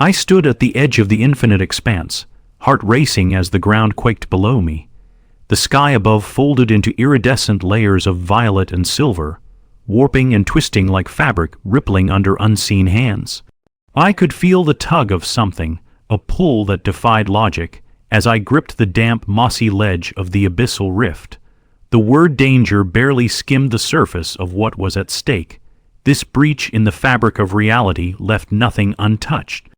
I stood at the edge of the infinite expanse, heart racing as the ground quaked below me. The sky above folded into iridescent layers of violet and silver, warping and twisting like fabric rippling under unseen hands. I could feel the tug of something, a pull that defied logic, as I gripped the damp, mossy ledge of the abyssal rift. The word danger barely skimmed the surface of what was at stake. This breach in the fabric of reality left nothing untouched.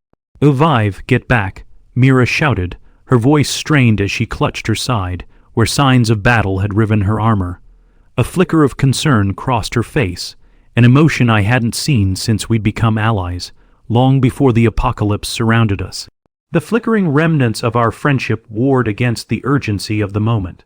"Vive, get back," Mira shouted, her voice strained as she clutched her side, where signs of battle had riven her armor. A flicker of concern crossed her face, an emotion I hadn't seen since we'd become allies, long before the apocalypse surrounded us. The flickering remnants of our friendship warred against the urgency of the moment.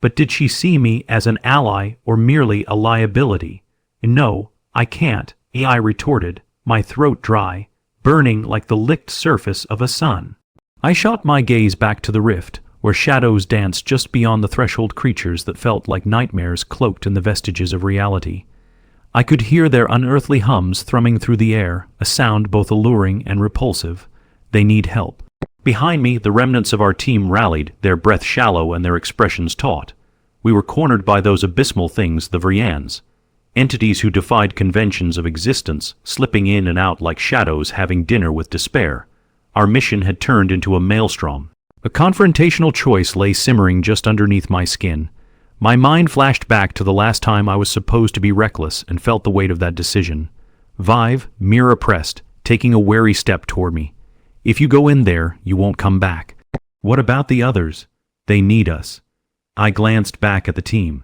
But did she see me as an ally or merely a liability? "No, I can't," I retorted, my throat dry, burning like the licked surface of a sun. I shot my gaze back to the rift, where shadows danced just beyond the threshold, creatures that felt like nightmares cloaked in the vestiges of reality. I could hear their unearthly hums thrumming through the air, a sound both alluring and repulsive. They need help. Behind me, the remnants of our team rallied, their breath shallow and their expressions taut. We were cornered by those abysmal things, the Vrians. Entities who defied conventions of existence, slipping in and out like shadows having dinner with despair. Our mission had turned into a maelstrom. A confrontational choice lay simmering just underneath my skin. My mind flashed back to the last time I was supposed to be reckless and felt the weight of that decision. "Vive," Mira pressed, taking a wary step toward me. "If you go in there, you won't come back." "What about the others? They need us." I glanced back at the team.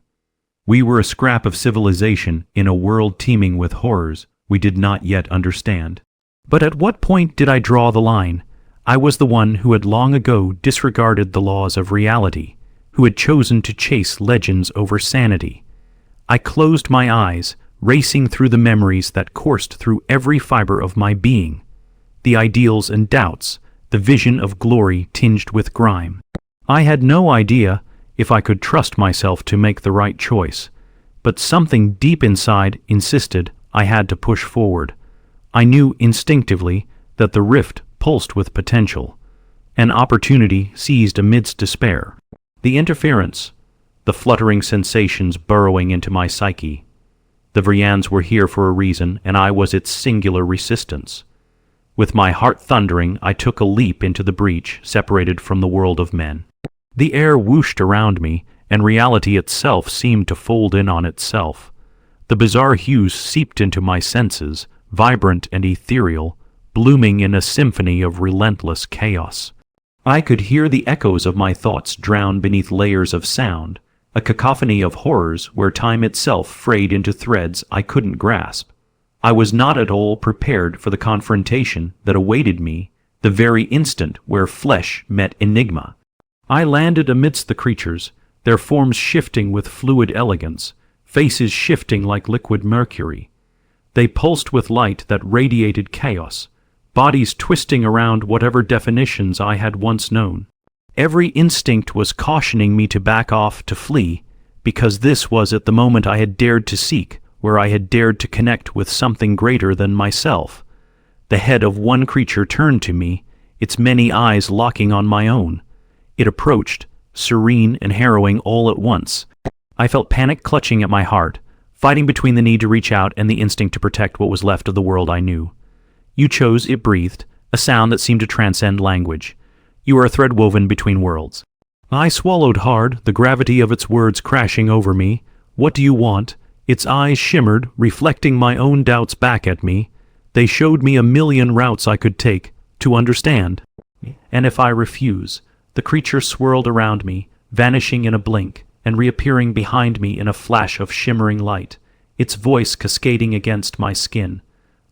We were a scrap of civilization in a world teeming with horrors we did not yet understand. But at what point did I draw the line? I was the one who had long ago disregarded the laws of reality, who had chosen to chase legends over sanity. I closed my eyes, racing through the memories that coursed through every fiber of my being. The ideals and doubts, the vision of glory tinged with grime. I had no idea if I could trust myself to make the right choice, but something deep inside insisted I had to push forward. I knew instinctively that the rift pulsed with potential, an opportunity seized amidst despair. The interference, the fluttering sensations burrowing into my psyche. The Vrians were here for a reason, and I was its singular resistance. With my heart thundering, I took a leap into the breach, separated from the world of men. The air whooshed around me, and reality itself seemed to fold in on itself. The bizarre hues seeped into my senses, vibrant and ethereal, blooming in a symphony of relentless chaos. I could hear the echoes of my thoughts drown beneath layers of sound, a cacophony of horrors where time itself frayed into threads I couldn't grasp. I was not at all prepared for the confrontation that awaited me, the very instant where flesh met enigma. I landed amidst the creatures, their forms shifting with fluid elegance, faces shifting like liquid mercury. They pulsed with light that radiated chaos, bodies twisting around whatever definitions I had once known. Every instinct was cautioning me to back off, to flee, because this was at the moment I had dared to seek, where I had dared to connect with something greater than myself. The head of one creature turned to me, its many eyes locking on my own. It approached, serene and harrowing all at once. I felt panic clutching at my heart, fighting between the need to reach out and the instinct to protect what was left of the world I knew. "You chose," it breathed, a sound that seemed to transcend language. "You are a thread woven between worlds." I swallowed hard, the gravity of its words crashing over me. "What do you want?" Its eyes shimmered, reflecting my own doubts back at me. They showed me a million routes I could take to understand. And if I refuse? The creature swirled around me, vanishing in a blink, and reappearing behind me in a flash of shimmering light, its voice cascading against my skin.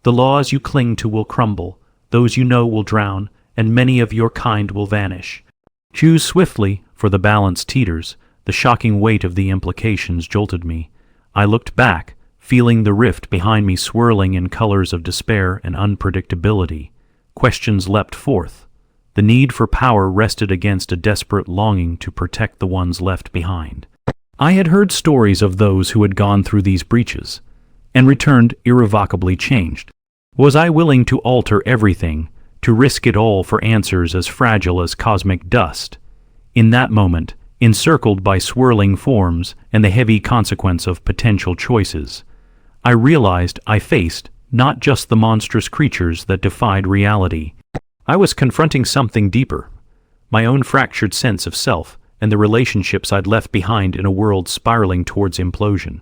"The laws you cling to will crumble, those you know will drown, and many of your kind will vanish. Choose swiftly, for the balance teeters." The shocking weight of the implications jolted me. I looked back, feeling the rift behind me swirling in colors of despair and unpredictability. Questions leapt forth. The need for power rested against a desperate longing to protect the ones left behind. I had heard stories of those who had gone through these breaches and returned irrevocably changed. Was I willing to alter everything, to risk it all for answers as fragile as cosmic dust. In that moment, encircled by swirling forms and the heavy consequence of potential choices, I realized I faced not just the monstrous creatures that defied reality. I was confronting something deeper, my own fractured sense of self and the relationships I'd left behind in a world spiraling towards implosion.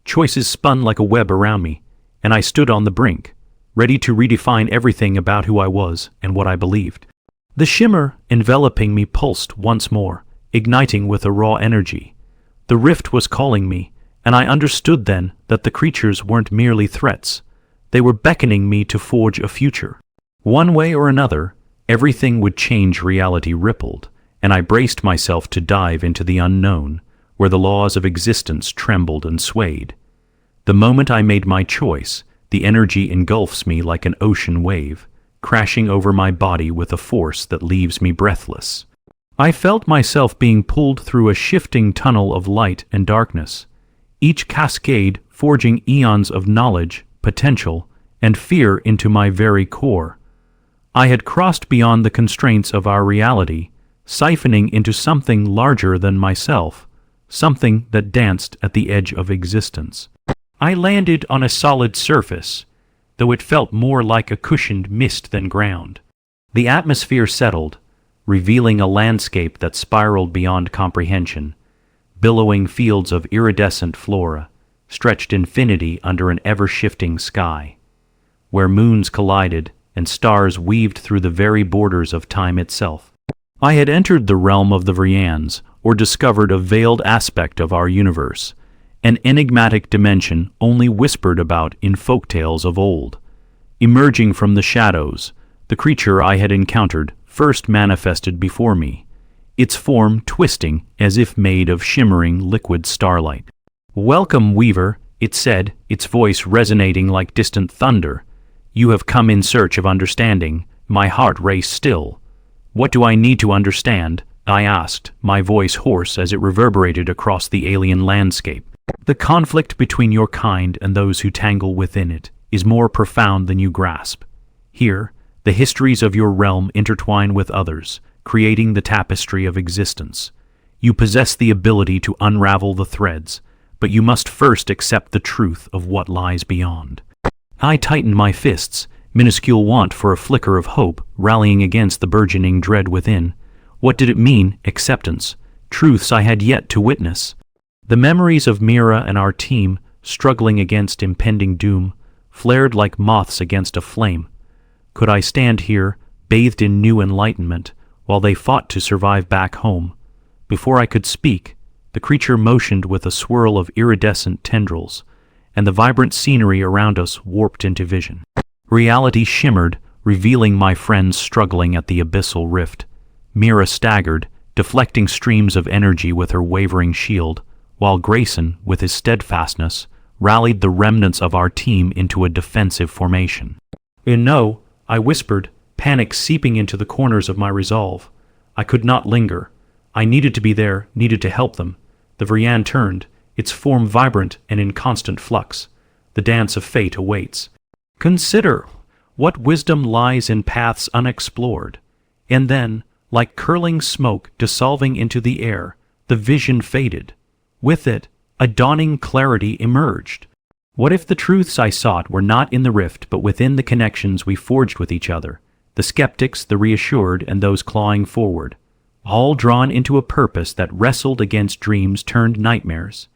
Choices spun like a web around me, and I stood on the brink, ready to redefine everything about who I was and what I believed. The shimmer enveloping me pulsed once more, igniting with a raw energy. The rift was calling me, and I understood then that the creatures weren't merely threats. They were beckoning me to forge a future. One way or another, everything would change. Reality rippled, and I braced myself to dive into the unknown, where the laws of existence trembled and swayed. The moment I made my choice, the energy engulfs me like an ocean wave, crashing over my body with a force that leaves me breathless. I felt myself being pulled through a shifting tunnel of light and darkness, each cascade forging eons of knowledge, potential, and fear into my very core. I had crossed beyond the constraints of our reality, siphoning into something larger than myself, something that danced at the edge of existence. I landed on a solid surface, though it felt more like a cushioned mist than ground. The atmosphere settled, revealing a landscape that spiraled beyond comprehension, billowing fields of iridescent flora, stretched infinity under an ever-shifting sky, where moons collided and stars weaved through the very borders of time itself. I had entered the realm of the Brilliance, or discovered a veiled aspect of our universe, an enigmatic dimension only whispered about in folktales of old. Emerging from the shadows, the creature I had encountered first manifested before me, its form twisting as if made of shimmering liquid starlight. "Welcome, Weaver," it said, its voice resonating like distant thunder. "You have come in search of understanding." My heart raced still. "What do I need to understand?" I asked, my voice hoarse as it reverberated across the alien landscape. "The conflict between your kind and those who tangle within it is more profound than you grasp. Here, the histories of your realm intertwine with others, creating the tapestry of existence. You possess the ability to unravel the threads, but you must first accept the truth of what lies beyond." I tightened my fists, minuscule want for a flicker of hope rallying against the burgeoning dread within. What did it mean, acceptance? Truths I had yet to witness. The memories of Mira and our team, struggling against impending doom, flared like moths against a flame. Could I stand here, bathed in new enlightenment, while they fought to survive back home? Before I could speak, the creature motioned with a swirl of iridescent tendrils, and the vibrant scenery around us warped into vision. Reality shimmered, revealing my friends struggling at the abyssal rift. Mira staggered, deflecting streams of energy with her wavering shield, while Grayson, with his steadfastness, rallied the remnants of our team into a defensive formation. "No," I whispered, panic seeping into the corners of my resolve. I could not linger. I needed to be there, needed to help them. The Vrian turned, its form vibrant and in constant flux. The dance of fate awaits. Consider what wisdom lies in paths unexplored. And then, like curling smoke dissolving into the air, the vision faded. With it, a dawning clarity emerged. What if the truths I sought were not in the rift but within the connections we forged with each other? The skeptics, the reassured, and those clawing forward, all drawn into a purpose that wrestled against dreams turned nightmares.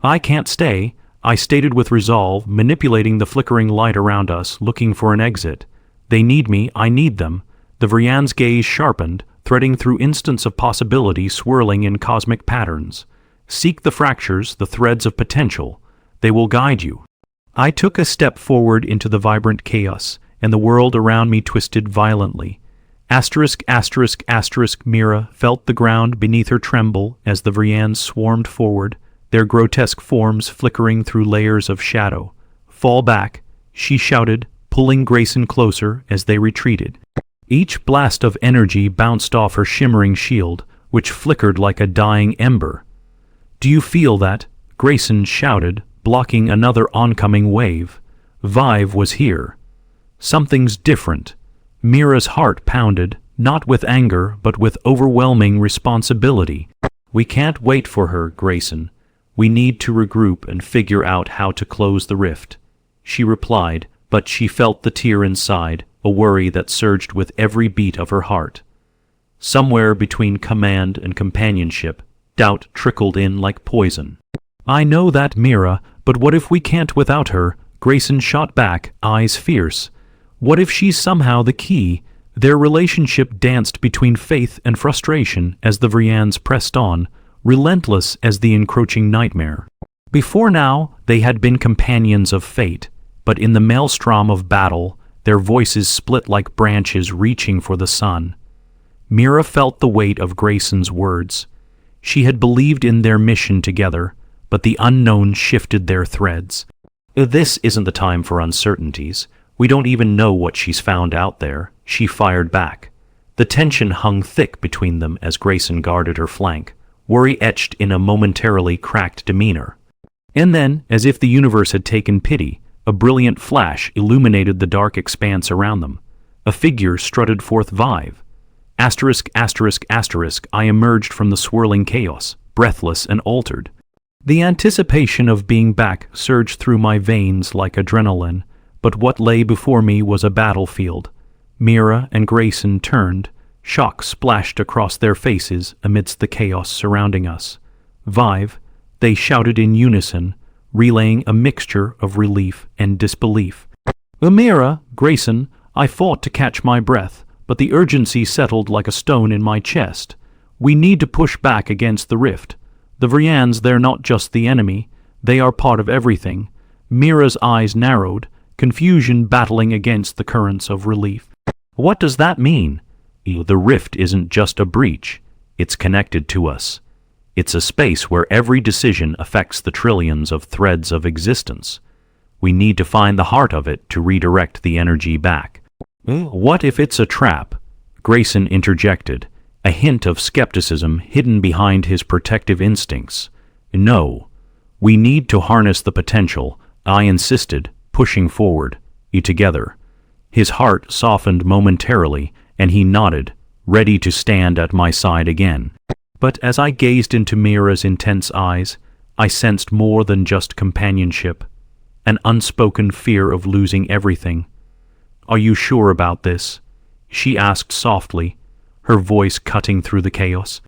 "I can't stay," I stated with resolve, manipulating the flickering light around us, looking for an exit. "They need me, I need them." The Vrian's gaze sharpened, threading through instants of possibility swirling in cosmic patterns. "Seek the fractures, the threads of potential. They will guide you." I took a step forward into the vibrant chaos, and the world around me twisted violently. Asterisk, asterisk, asterisk, Mira felt the ground beneath her tremble as the Vrians swarmed forward, their grotesque forms flickering through layers of shadow. "Fall back," she shouted, pulling Grayson closer as they retreated. Each blast of energy bounced off her shimmering shield, which flickered like a dying ember. "Do you feel that?" Grayson shouted, blocking another oncoming wave. Vive was here. "Something's different." Mira's heart pounded, not with anger, but with overwhelming responsibility. "We can't wait for her, Grayson. We need to regroup and figure out how to close the rift," she replied, but she felt the tear inside, a worry that surged with every beat of her heart. Somewhere between command and companionship, doubt trickled in like poison. "I know that, Mira, but what if we can't without her?" Grayson shot back, eyes fierce. "What if she's somehow the key?" Their relationship danced between faith and frustration as the Vrians pressed on, relentless as the encroaching nightmare. Before now, they had been companions of fate, but in the maelstrom of battle, their voices split like branches reaching for the sun. Mira felt the weight of Grayson's words. She had believed in their mission together, but the unknown shifted their threads. "This isn't the time for uncertainties. We don't even know what she's found out there," she fired back. The tension hung thick between them as Grayson guarded her flank, worry etched in a momentarily cracked demeanor. And then, as if the universe had taken pity, a brilliant flash illuminated the dark expanse around them. A figure strutted forth vive. Asterisk, asterisk, asterisk, I emerged from the swirling chaos, breathless and altered. The anticipation of being back surged through my veins like adrenaline, but what lay before me was a battlefield. Mira and Grayson turned, shock splashed across their faces amidst the chaos surrounding us. "Vive," they shouted in unison, relaying a mixture of relief and disbelief. "Mira, Grayson," I fought to catch my breath, but the urgency settled like a stone in my chest. "We need to push back against the rift. The Vrians, they're not just the enemy, they are part of everything." Mira's eyes narrowed, confusion battling against the currents of relief. "What does that mean?" "The rift isn't just a breach, it's connected to us. It's a space where every decision affects the trillions of threads of existence. We need to find the heart of it to redirect the energy back." "What if it's a trap?" Grayson interjected, a hint of skepticism hidden behind his protective instincts. "No, we need to harness the potential," I insisted, pushing forward, together. His heart softened momentarily, and he nodded, ready to stand at my side again. But as I gazed into Mira's intense eyes, I sensed more than just companionship, an unspoken fear of losing everything. "Are you sure about this?" she asked softly, her voice cutting through the chaos.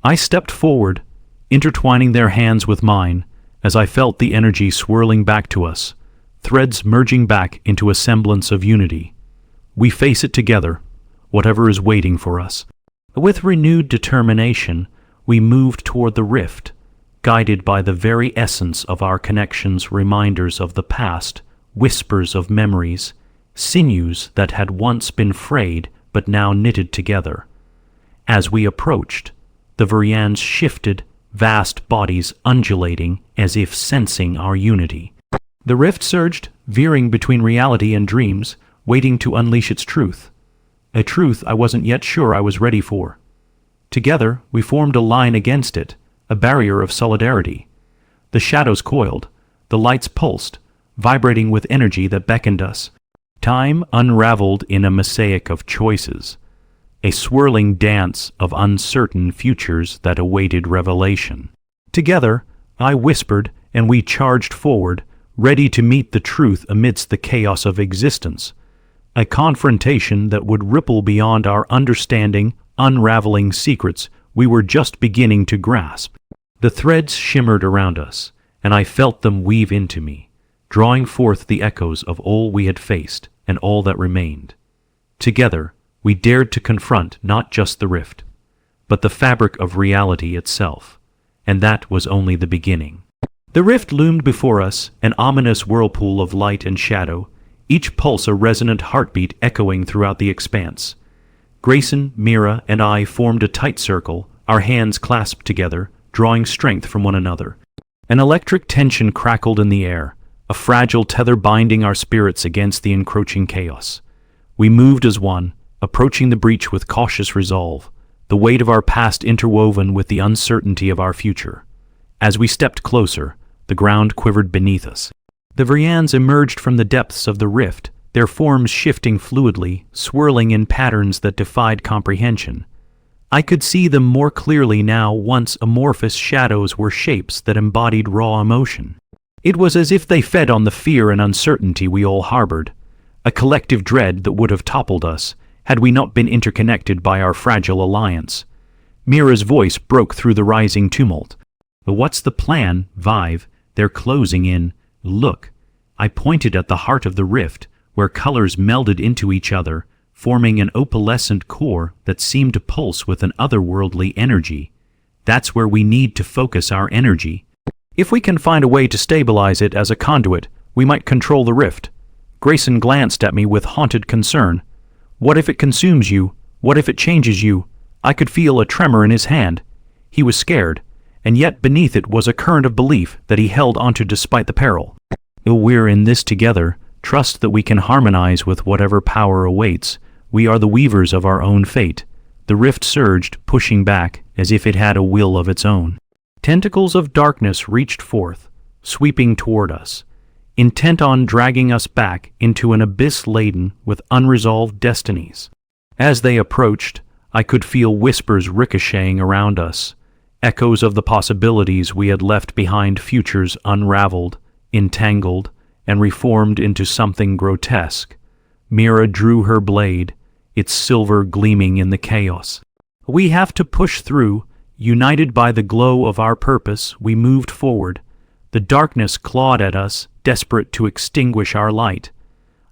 I stepped forward, intertwining their hands with mine, as I felt the energy swirling back to us, threads merging back into a semblance of unity. "We face it together, whatever is waiting for us." With renewed determination, we moved toward the rift, guided by the very essence of our connections, reminders of the past, whispers of memories, sinews that had once been frayed but now knitted together. As we approached, the Vrians shifted, vast bodies undulating as if sensing our unity. The rift surged, veering between reality and dreams, waiting to unleash its truth. A truth I wasn't yet sure I was ready for. Together, we formed a line against it, a barrier of solidarity. The shadows coiled, the lights pulsed, vibrating with energy that beckoned us. Time unraveled in a mosaic of choices, a swirling dance of uncertain futures that awaited revelation. Together, I whispered, and we charged forward, ready to meet the truth amidst the chaos of existence, a confrontation that would ripple beyond our understanding, unraveling secrets we were just beginning to grasp. The threads shimmered around us, and I felt them weave into me, drawing forth the echoes of all we had faced and all that remained. Together, we dared to confront not just the rift, but the fabric of reality itself, and that was only the beginning. The rift loomed before us, an ominous whirlpool of light and shadow, each pulse a resonant heartbeat echoing throughout the expanse. Grayson, Mira, and I formed a tight circle, our hands clasped together, drawing strength from one another. An electric tension crackled in the air, a fragile tether binding our spirits against the encroaching chaos. We moved as one, approaching the breach with cautious resolve, the weight of our past interwoven with the uncertainty of our future. As we stepped closer, the ground quivered beneath us. The Vrians emerged from the depths of the rift, their forms shifting fluidly, swirling in patterns that defied comprehension. I could see them more clearly now. Once amorphous shadows were shapes that embodied raw emotion. It was as if they fed on the fear and uncertainty we all harbored, a collective dread that would have toppled us had we not been interconnected by our fragile alliance. Mira's voice broke through the rising tumult. "But what's the plan, Vive? They're closing in. Look." I pointed at the heart of the rift, where colors melded into each other, forming an opalescent core that seemed to pulse with an otherworldly energy. "That's where we need to focus our energy. If we can find a way to stabilize it as a conduit, we might control the rift." Grayson glanced at me with haunted concern. "What if it consumes you? What if it changes you?" I could feel a tremor in his hand. He was scared, and yet beneath it was a current of belief that he held onto despite the peril. "We're in this together. Trust that we can harmonize with whatever power awaits. We are the weavers of our own fate." The rift surged, pushing back, as if it had a will of its own. Tentacles of darkness reached forth, sweeping toward us, intent on dragging us back into an abyss laden with unresolved destinies. As they approached, I could feel whispers ricocheting around us, echoes of the possibilities we had left behind, futures unraveled, entangled, and reformed into something grotesque. Mira drew her blade, its silver gleaming in the chaos. "We have to push through." United by the glow of our purpose, we moved forward. The darkness clawed at us, desperate to extinguish our light.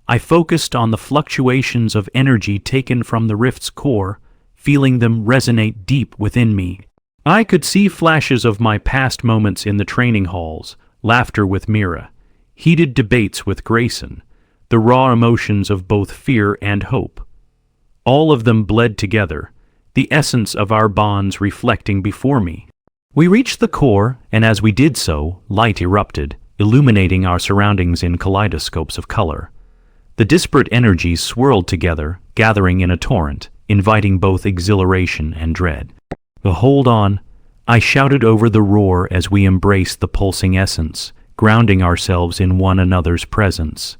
I focused on the fluctuations of energy taken from the rift's core, feeling them resonate deep within me. I could see flashes of my past moments in the training halls, laughter with Mira, heated debates with Grayson, the raw emotions of both fear and hope. All of them bled together, the essence of our bonds reflecting before me. We reached the core, and as we did so, light erupted, illuminating our surroundings in kaleidoscopes of color. The disparate energies swirled together, gathering in a torrent, inviting both exhilaration and dread. "Hold on," I shouted over the roar as we embraced the pulsing essence, grounding ourselves in one another's presence.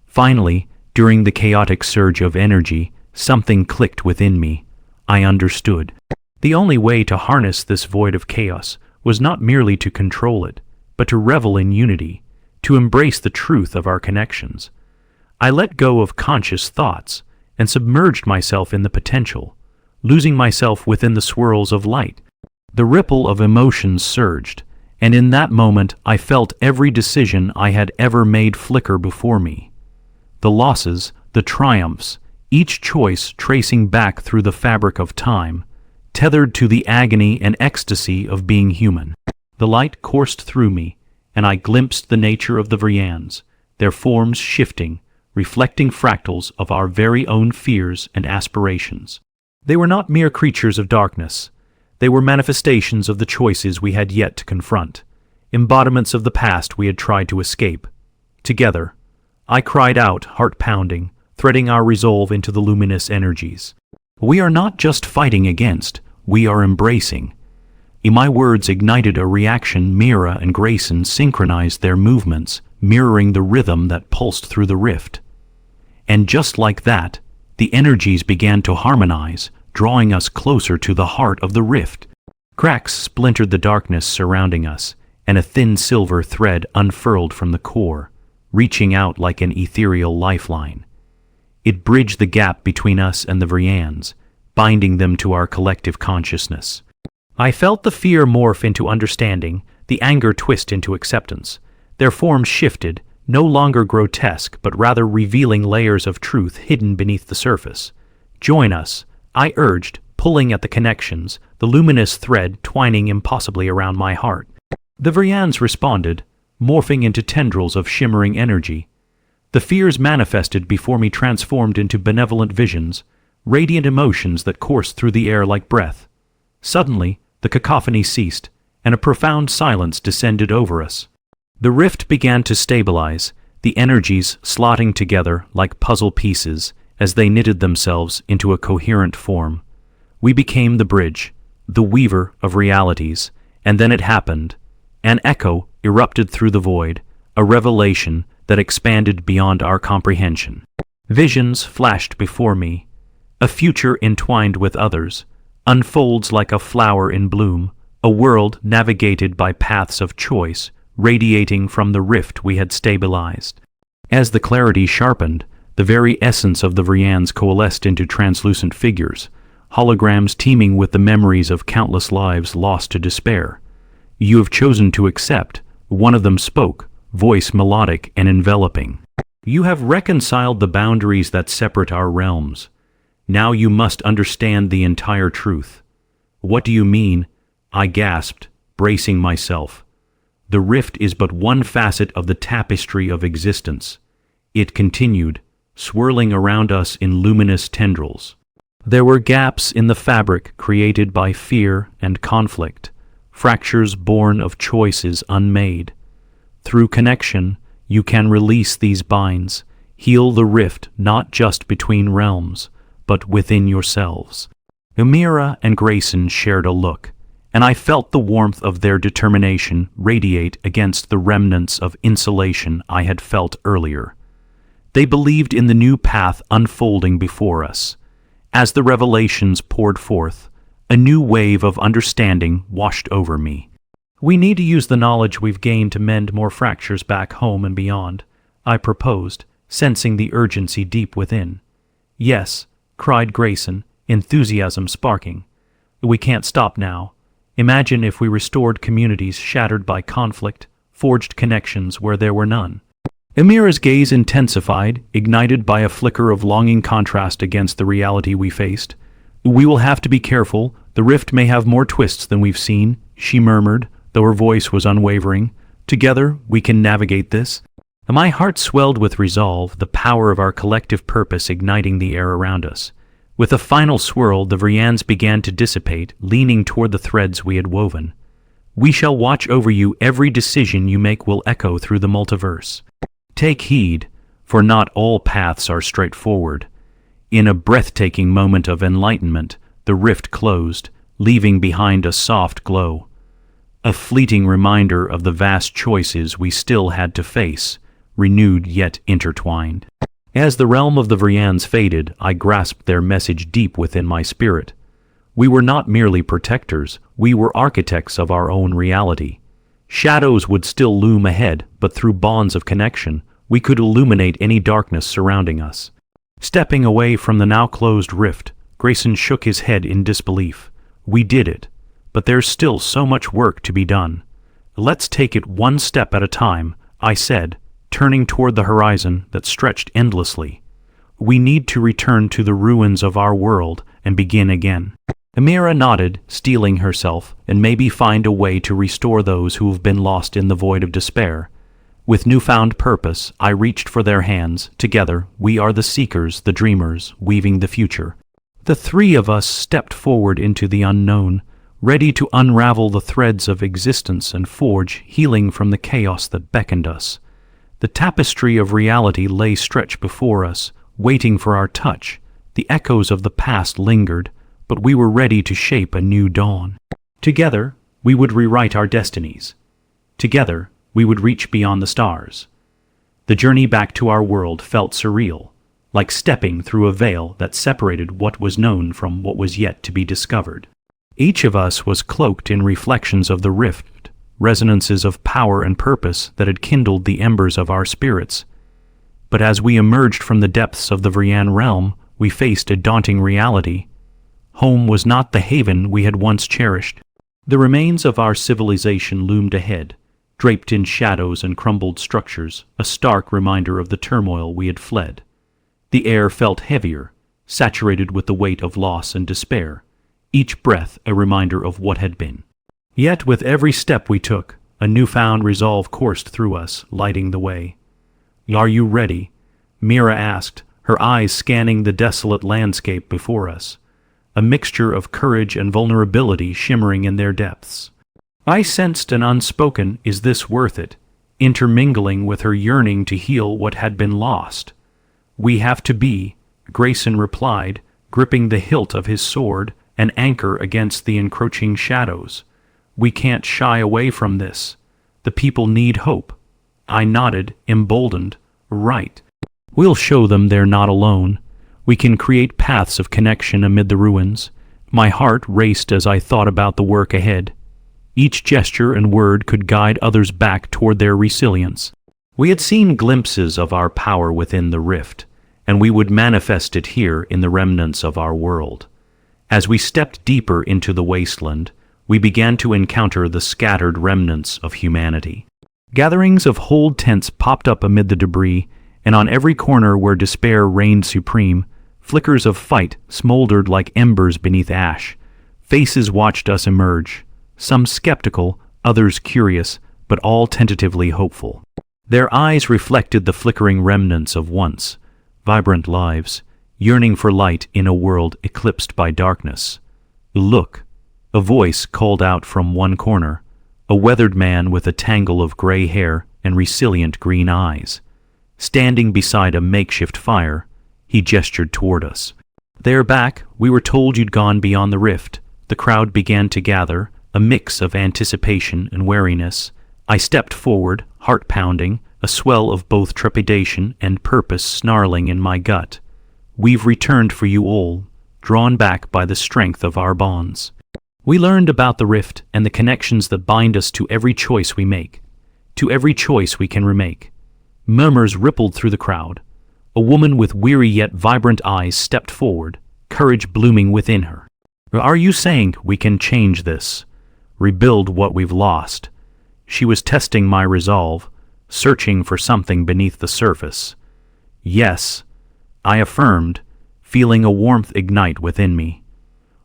Finally, during the chaotic surge of energy, something clicked within me. I understood. The only way to harness this void of chaos was not merely to control it, but to revel in unity, to embrace the truth of our connections. I let go of conscious thoughts and submerged myself in the potential, losing myself within the swirls of light. The ripple of emotions surged, and in that moment I felt every decision I had ever made flicker before me. The losses, the triumphs, each choice tracing back through the fabric of time, tethered to the agony and ecstasy of being human. The light coursed through me, and I glimpsed the nature of the Vrians, their forms shifting, reflecting fractals of our very own fears and aspirations. They were not mere creatures of darkness. They were manifestations of the choices we had yet to confront, embodiments of the past we had tried to escape. Together, I cried out, heart pounding, threading our resolve into the luminous energies. "We are not just fighting against, we are embracing." My words ignited a reaction. Mira and Grayson synchronized their movements, mirroring the rhythm that pulsed through the rift. And just like that, the energies began to harmonize, drawing us closer to the heart of the rift. Cracks splintered the darkness surrounding us, and a thin silver thread unfurled from the core, reaching out like an ethereal lifeline. It bridged the gap between us and the Vrians, binding them to our collective consciousness. I felt the fear morph into understanding, the anger twist into acceptance. Their forms shifted, no longer grotesque, but rather revealing layers of truth hidden beneath the surface. "Join us," I urged, pulling at the connections, the luminous thread twining impossibly around my heart. The Vrians responded, morphing into tendrils of shimmering energy. The fears manifested before me transformed into benevolent visions, radiant emotions that coursed through the air like breath. Suddenly, the cacophony ceased, and a profound silence descended over us. The rift began to stabilize, the energies slotting together like puzzle pieces as they knitted themselves into a coherent form. We became the bridge, the weaver of realities, and then it happened. An echo erupted through the void, a revelation that expanded beyond our comprehension. Visions flashed before me. A future entwined with others, unfolds like a flower in bloom, a world navigated by paths of choice, radiating from the rift we had stabilized. As the clarity sharpened, the very essence of the Vrians coalesced into translucent figures, holograms teeming with the memories of countless lives lost to despair. You have chosen to accept, one of them spoke, voice melodic and enveloping. You have reconciled the boundaries that separate our realms. Now you must understand the entire truth. What do you mean? I gasped, bracing myself. The rift is but one facet of the tapestry of existence. It continued, swirling around us in luminous tendrils. There were gaps in the fabric created by fear and conflict, fractures born of choices unmade. Through connection, you can release these binds, heal the rift not just between realms, but within yourselves. Humira and Grayson shared a look, and I felt the warmth of their determination radiate against the remnants of insulation I had felt earlier. They believed in the new path unfolding before us. As the revelations poured forth, a new wave of understanding washed over me. We need to use the knowledge we've gained to mend more fractures back home and beyond, I proposed, sensing the urgency deep within. Yes, cried Grayson, enthusiasm sparking. We can't stop now. Imagine if we restored communities shattered by conflict, forged connections where there were none. Amira's gaze intensified, ignited by a flicker of longing contrast against the reality we faced. We will have to be careful. The rift may have more twists than we've seen, she murmured, though her voice was unwavering. Together, we can navigate this. My heart swelled with resolve, the power of our collective purpose igniting the air around us. With a final swirl, the Vrians began to dissipate, leaning toward the threads we had woven. We shall watch over you. Every decision you make will echo through the multiverse. Take heed, for not all paths are straightforward. In a breathtaking moment of enlightenment, the rift closed, leaving behind a soft glow. A fleeting reminder of the vast choices we still had to face, renewed yet intertwined. As the realm of the Vrians faded, I grasped their message deep within my spirit. We were not merely protectors, we were architects of our own reality. Shadows would still loom ahead, but through bonds of connection, we could illuminate any darkness surrounding us. Stepping away from the now closed rift, Grayson shook his head in disbelief. We did it, but there's still so much work to be done. Let's take it one step at a time, I said, turning toward the horizon that stretched endlessly. We need to return to the ruins of our world and begin again. Amira nodded, steeling herself, and maybe find a way to restore those who have been lost in the void of despair. With newfound purpose, I reached for their hands. Together, we are the seekers, the dreamers, weaving the future. The three of us stepped forward into the unknown, ready to unravel the threads of existence and forge healing from the chaos that beckoned us. The tapestry of reality lay stretched before us, waiting for our touch. The echoes of the past lingered, but we were ready to shape a new dawn. Together, we would rewrite our destinies. Together, we would reach beyond the stars. The journey back to our world felt surreal, like stepping through a veil that separated what was known from what was yet to be discovered. Each of us was cloaked in reflections of the rift, resonances of power and purpose that had kindled the embers of our spirits. But as we emerged from the depths of the Vrian realm, we faced a daunting reality. Home was not the haven we had once cherished. The remains of our civilization loomed ahead, draped in shadows and crumbled structures, a stark reminder of the turmoil we had fled. The air felt heavier, saturated with the weight of loss and despair, each breath a reminder of what had been. Yet with every step we took, a newfound resolve coursed through us, lighting the way. "Are you ready?" Mira asked, her eyes scanning the desolate landscape before us, a mixture of courage and vulnerability shimmering in their depths. I sensed an unspoken, "Is this worth it?" intermingling with her yearning to heal what had been lost. "We have to be," Grayson replied, gripping the hilt of his sword, an anchor against the encroaching shadows. "We can't shy away from this. The people need hope." I nodded, emboldened. "Right. We'll show them they're not alone. We can create paths of connection amid the ruins. My heart raced as I thought about the work ahead. Each gesture and word could guide others back toward their resilience. We had seen glimpses of our power within the rift, and we would manifest it here in the remnants of our world. As we stepped deeper into the wasteland, we began to encounter the scattered remnants of humanity. Gatherings of hold tents popped up amid the debris, and on every corner where despair reigned supreme, flickers of fight smoldered like embers beneath ash. Faces watched us emerge, some skeptical, others curious, but all tentatively hopeful. Their eyes reflected the flickering remnants of once vibrant lives, yearning for light in a world eclipsed by darkness. "Look," a voice called out from one corner, a weathered man with a tangle of gray hair and resilient green eyes. Standing beside a makeshift fire, he gestured toward us. "They're back. We were told you'd gone beyond the rift." The crowd began to gather, a mix of anticipation and wariness. I stepped forward, heart pounding, a swell of both trepidation and purpose snarling in my gut. "We've returned for you all, drawn back by the strength of our bonds." We learned about the rift and the connections that bind us to every choice we make, to every choice we can remake. Murmurs rippled through the crowd. A woman with weary yet vibrant eyes stepped forward, courage blooming within her. "Are you saying we can change this? Rebuild what we've lost?" She was testing my resolve, searching for something beneath the surface. "Yes," I affirmed, feeling a warmth ignite within me.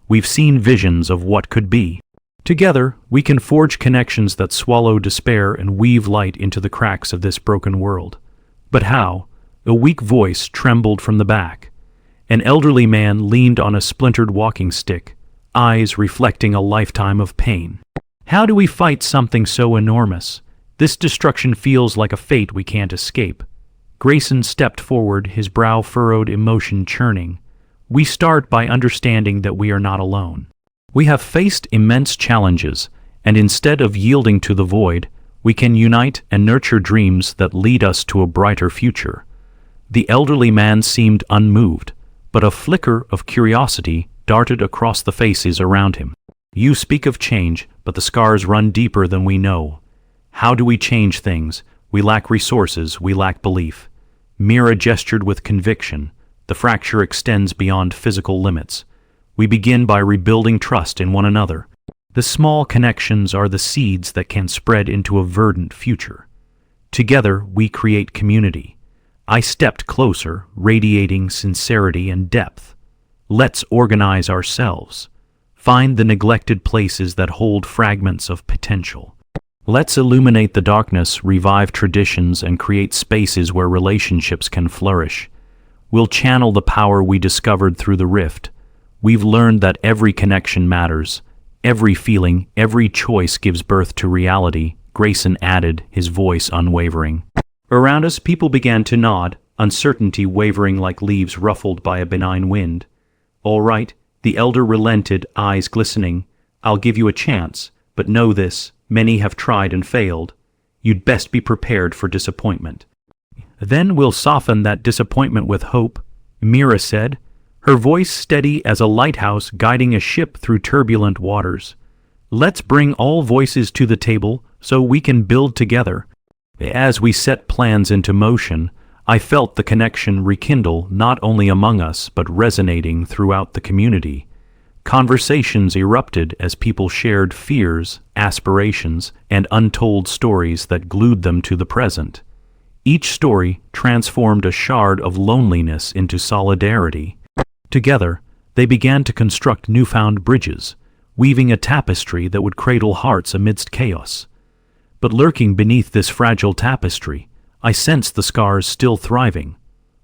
"We've seen visions of what could be. Together, we can forge connections that swallow despair and weave light into the cracks of this broken world." But how? A weak voice trembled from the back. An elderly man leaned on a splintered walking stick, eyes reflecting a lifetime of pain. "How do we fight something so enormous? This destruction feels like a fate we can't escape." Grayson stepped forward, his brow furrowed, emotion churning. "We start by understanding that we are not alone. We have faced immense challenges, and instead of yielding to the void, we can unite and nurture dreams that lead us to a brighter future." The elderly man seemed unmoved, but a flicker of curiosity darted across the faces around him. "You speak of change, but the scars run deeper than we know. How do we change things? We lack resources, we lack belief." Mira gestured with conviction. "The fracture extends beyond physical limits. We begin by rebuilding trust in one another. The small connections are the seeds that can spread into a verdant future. Together, we create community." I stepped closer, radiating sincerity and depth. "Let's organize ourselves. Find the neglected places that hold fragments of potential. Let's illuminate the darkness, revive traditions, and create spaces where relationships can flourish. We'll channel the power we discovered through the rift. We've learned that every connection matters. Every feeling, every choice gives birth to reality," Grayson added, his voice unwavering. Around us, people began to nod, uncertainty wavering like leaves ruffled by a benign wind. "All right," the elder relented, eyes glistening. "I'll give you a chance, but know this, many have tried and failed. You'd best be prepared for disappointment." "Then we'll soften that disappointment with hope," Mira said, her voice steady as a lighthouse guiding a ship through turbulent waters. "Let's bring all voices to the table so we can build together." As we set plans into motion, I felt the connection rekindle not only among us but resonating throughout the community. Conversations erupted as people shared fears, aspirations, and untold stories that glued them to the present. Each story transformed a shard of loneliness into solidarity. Together, they began to construct newfound bridges, weaving a tapestry that would cradle hearts amidst chaos. But lurking beneath this fragile tapestry, I sensed the scars still thriving,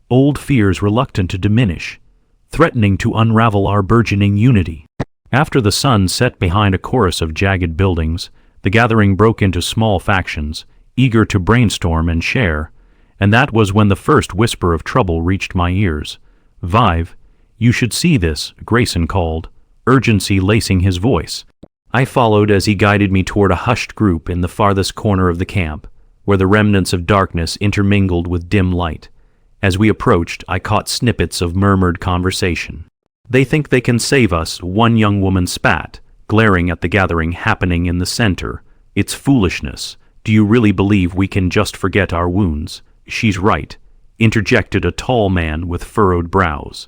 old fears reluctant to diminish, threatening to unravel our burgeoning unity. After the sun set behind a chorus of jagged buildings, the gathering broke into small factions, eager to brainstorm and share, and that was when the first whisper of trouble reached my ears. "Vive, you should see this," Grayson called, urgency lacing his voice. I followed as he guided me toward a hushed group in the farthest corner of the camp, where the remnants of darkness intermingled with dim light. As we approached, I caught snippets of murmured conversation. "They think they can save us," one young woman spat, glaring at the gathering happening in the center. "It's foolishness. Do you really believe we can just forget our wounds?" "She's right," interjected a tall man with furrowed brows.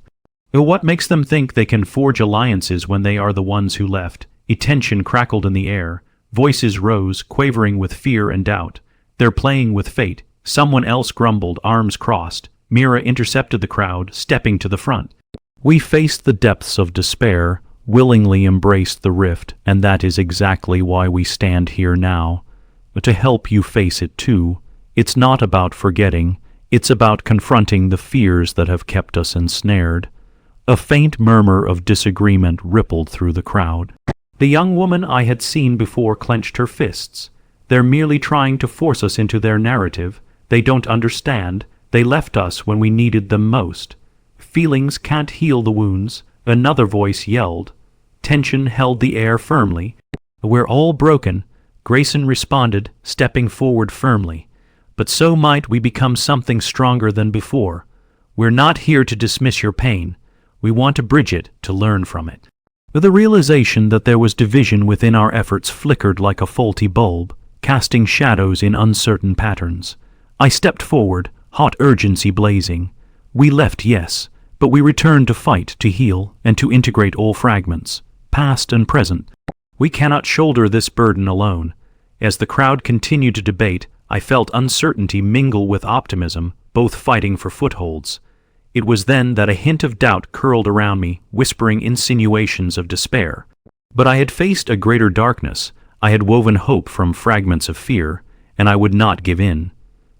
"What makes them think they can forge alliances when they are the ones who left?" A tension crackled in the air. Voices rose, quavering with fear and doubt. "They're playing with fate." Someone else grumbled, arms crossed. Mira intercepted the crowd, stepping to the front. "We faced the depths of despair, willingly embraced the rift, and that is exactly why we stand here now. But to help you face it too. It's not about forgetting, it's about confronting the fears that have kept us ensnared." A faint murmur of disagreement rippled through the crowd. The young woman I had seen before clenched her fists. "They're merely trying to force us into their narrative. They don't understand. They left us when we needed them most. Feelings can't heal the wounds," another voice yelled. Tension held the air firmly. "We're all broken," Grayson responded, stepping forward firmly. "But so might we become something stronger than before. We're not here to dismiss your pain. We want to bridge it, to learn from it." The realization that there was division within our efforts flickered like a faulty bulb, casting shadows in uncertain patterns. I stepped forward, hot urgency blazing. "We left, yes, but we returned to fight, to heal, and to integrate all fragments, past and present. We cannot shoulder this burden alone." As the crowd continued to debate, I felt uncertainty mingle with optimism, both fighting for footholds. It was then that a hint of doubt curled around me, whispering insinuations of despair. But I had faced a greater darkness. I had woven hope from fragments of fear, and I would not give in.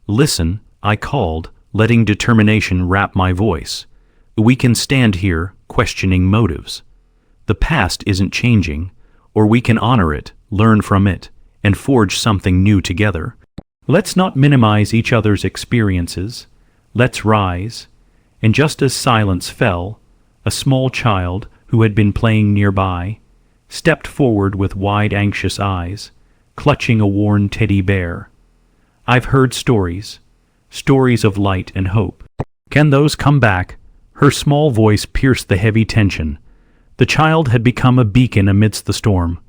"Listen," I called, letting determination wrap my voice. "We can stand here, questioning motives. The past isn't changing, or we can honor it, learn from it, and forge something new together. Let's not minimize each other's experiences. Let's rise." And just as silence fell, a small child who had been playing nearby stepped forward with wide, anxious eyes, clutching a worn teddy bear. "I've heard stories of light and hope. Can those come back?" Her small voice pierced the heavy tension. The child had become a beacon amidst the storm,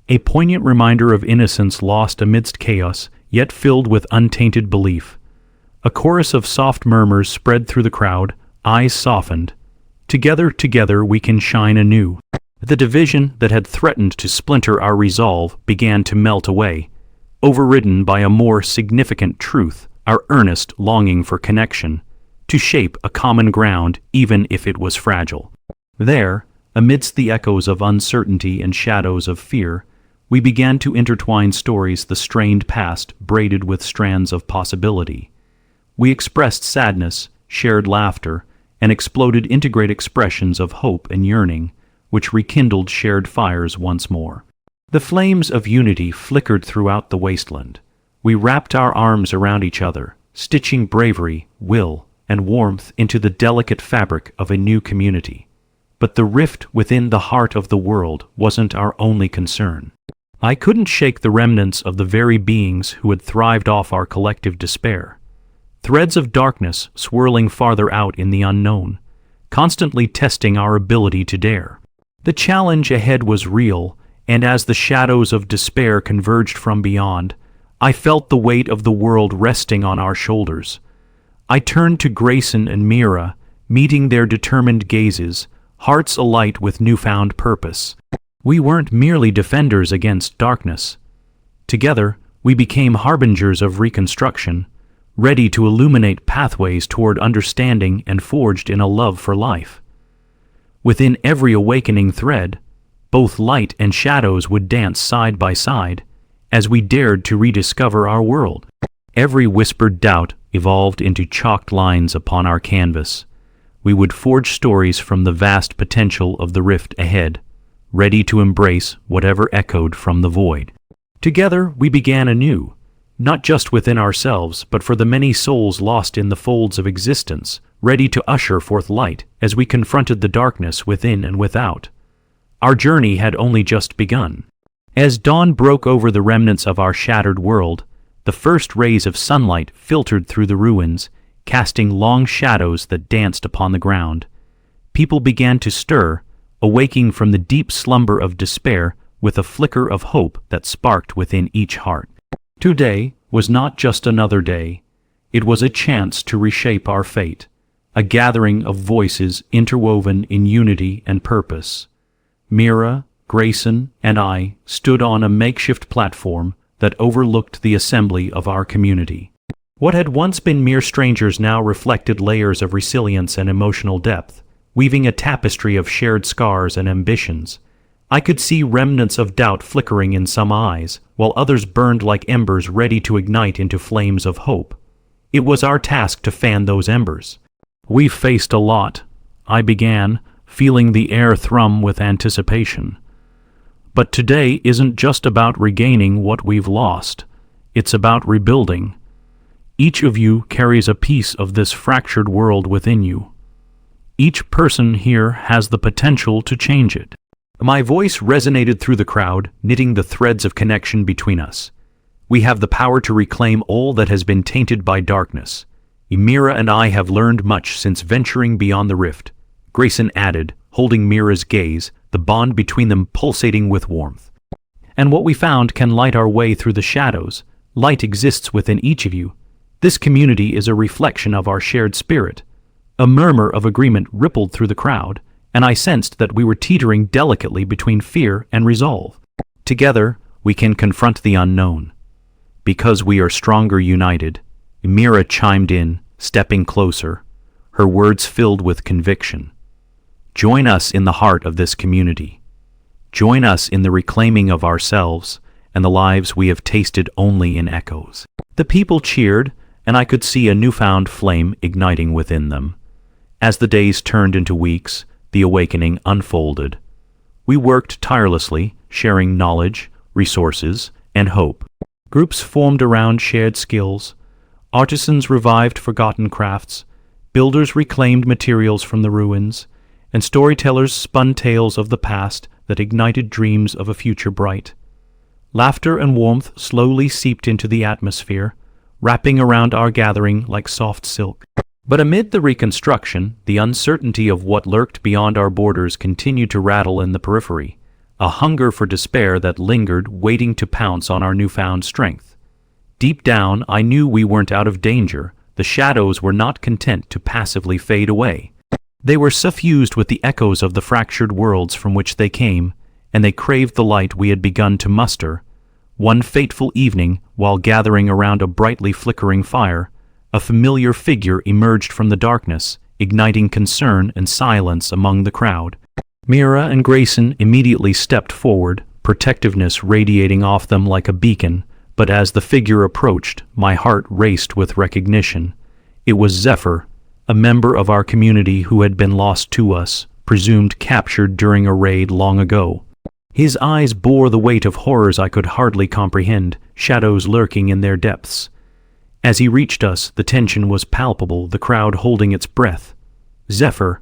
a poignant reminder of innocence lost amidst chaos, yet filled with untainted belief. A chorus of soft murmurs spread through the crowd, eyes softened. Together we can shine anew." The division that had threatened to splinter our resolve began to melt away, overridden by a more significant truth, our earnest longing for connection, to shape a common ground even if it was fragile. There, amidst the echoes of uncertainty and shadows of fear, we began to intertwine stories the strained past braided with strands of possibility. We expressed sadness, shared laughter, and exploded integrate expressions of hope and yearning, which rekindled shared fires once more. The flames of unity flickered throughout the wasteland. We wrapped our arms around each other, stitching bravery, will, and warmth into the delicate fabric of a new community. But the rift within the heart of the world wasn't our only concern. I couldn't shake the remnants of the very beings who had thrived off our collective despair. Threads of darkness swirling farther out in the unknown, constantly testing our ability to dare. The challenge ahead was real, and as the shadows of despair converged from beyond, I felt the weight of the world resting on our shoulders. I turned to Grayson and Mira, meeting their determined gazes, hearts alight with newfound purpose. We weren't merely defenders against darkness. Together, we became harbingers of reconstruction, ready to illuminate pathways toward understanding and forged in a love for life. Within every awakening thread, both light and shadows would dance side by side as we dared to rediscover our world. Every whispered doubt evolved into chalked lines upon our canvas. We would forge stories from the vast potential of the rift ahead, ready to embrace whatever echoed from the void. Together we began anew, not just within ourselves, but for the many souls lost in the folds of existence, ready to usher forth light as we confronted the darkness within and without. Our journey had only just begun. As dawn broke over the remnants of our shattered world, the first rays of sunlight filtered through the ruins, casting long shadows that danced upon the ground. People began to stir, awaking from the deep slumber of despair with a flicker of hope that sparked within each heart. Today was not just another day. It was a chance to reshape our fate, a gathering of voices interwoven in unity and purpose. Mira, Grayson, and I stood on a makeshift platform that overlooked the assembly of our community. What had once been mere strangers now reflected layers of resilience and emotional depth, weaving a tapestry of shared scars and ambitions. I could see remnants of doubt flickering in some eyes, while others burned like embers ready to ignite into flames of hope. It was our task to fan those embers. "We've faced a lot," I began, feeling the air thrum with anticipation. "But today isn't just about regaining what we've lost. It's about rebuilding. Each of you carries a piece of this fractured world within you. Each person here has the potential to change it." My voice resonated through the crowd, knitting the threads of connection between us. "We have the power to reclaim all that has been tainted by darkness. Mira and I have learned much since venturing beyond the rift," Grayson added, holding Mira's gaze, the bond between them pulsating with warmth. "And what we found can light our way through the shadows. Light exists within each of you. This community is a reflection of our shared spirit." A murmur of agreement rippled through the crowd, and I sensed that we were teetering delicately between fear and resolve. "Together, we can confront the unknown. Because we are stronger united," Mira chimed in, stepping closer, her words filled with conviction. "Join us in the heart of this community. Join us in the reclaiming of ourselves and the lives we have tasted only in echoes." The people cheered, and I could see a newfound flame igniting within them. As the days turned into weeks, the awakening unfolded. We worked tirelessly, sharing knowledge, resources, and hope. Groups formed around shared skills. Artisans revived forgotten crafts. Builders reclaimed materials from the ruins. And storytellers spun tales of the past that ignited dreams of a future bright. Laughter and warmth slowly seeped into the atmosphere, wrapping around our gathering like soft silk. But amid the reconstruction, the uncertainty of what lurked beyond our borders continued to rattle in the periphery, a hunger for despair that lingered, waiting to pounce on our newfound strength. Deep down, I knew we weren't out of danger. The shadows were not content to passively fade away. They were suffused with the echoes of the fractured worlds from which they came, and they craved the light we had begun to muster. One fateful evening, while gathering around a brightly flickering fire, a familiar figure emerged from the darkness, igniting concern and silence among the crowd. Mira and Grayson immediately stepped forward, protectiveness radiating off them like a beacon, but as the figure approached, my heart raced with recognition. It was Zephyr, a member of our community who had been lost to us, presumed captured during a raid long ago. His eyes bore the weight of horrors I could hardly comprehend, shadows lurking in their depths. As he reached us, the tension was palpable, the crowd holding its breath. "Zephyr,"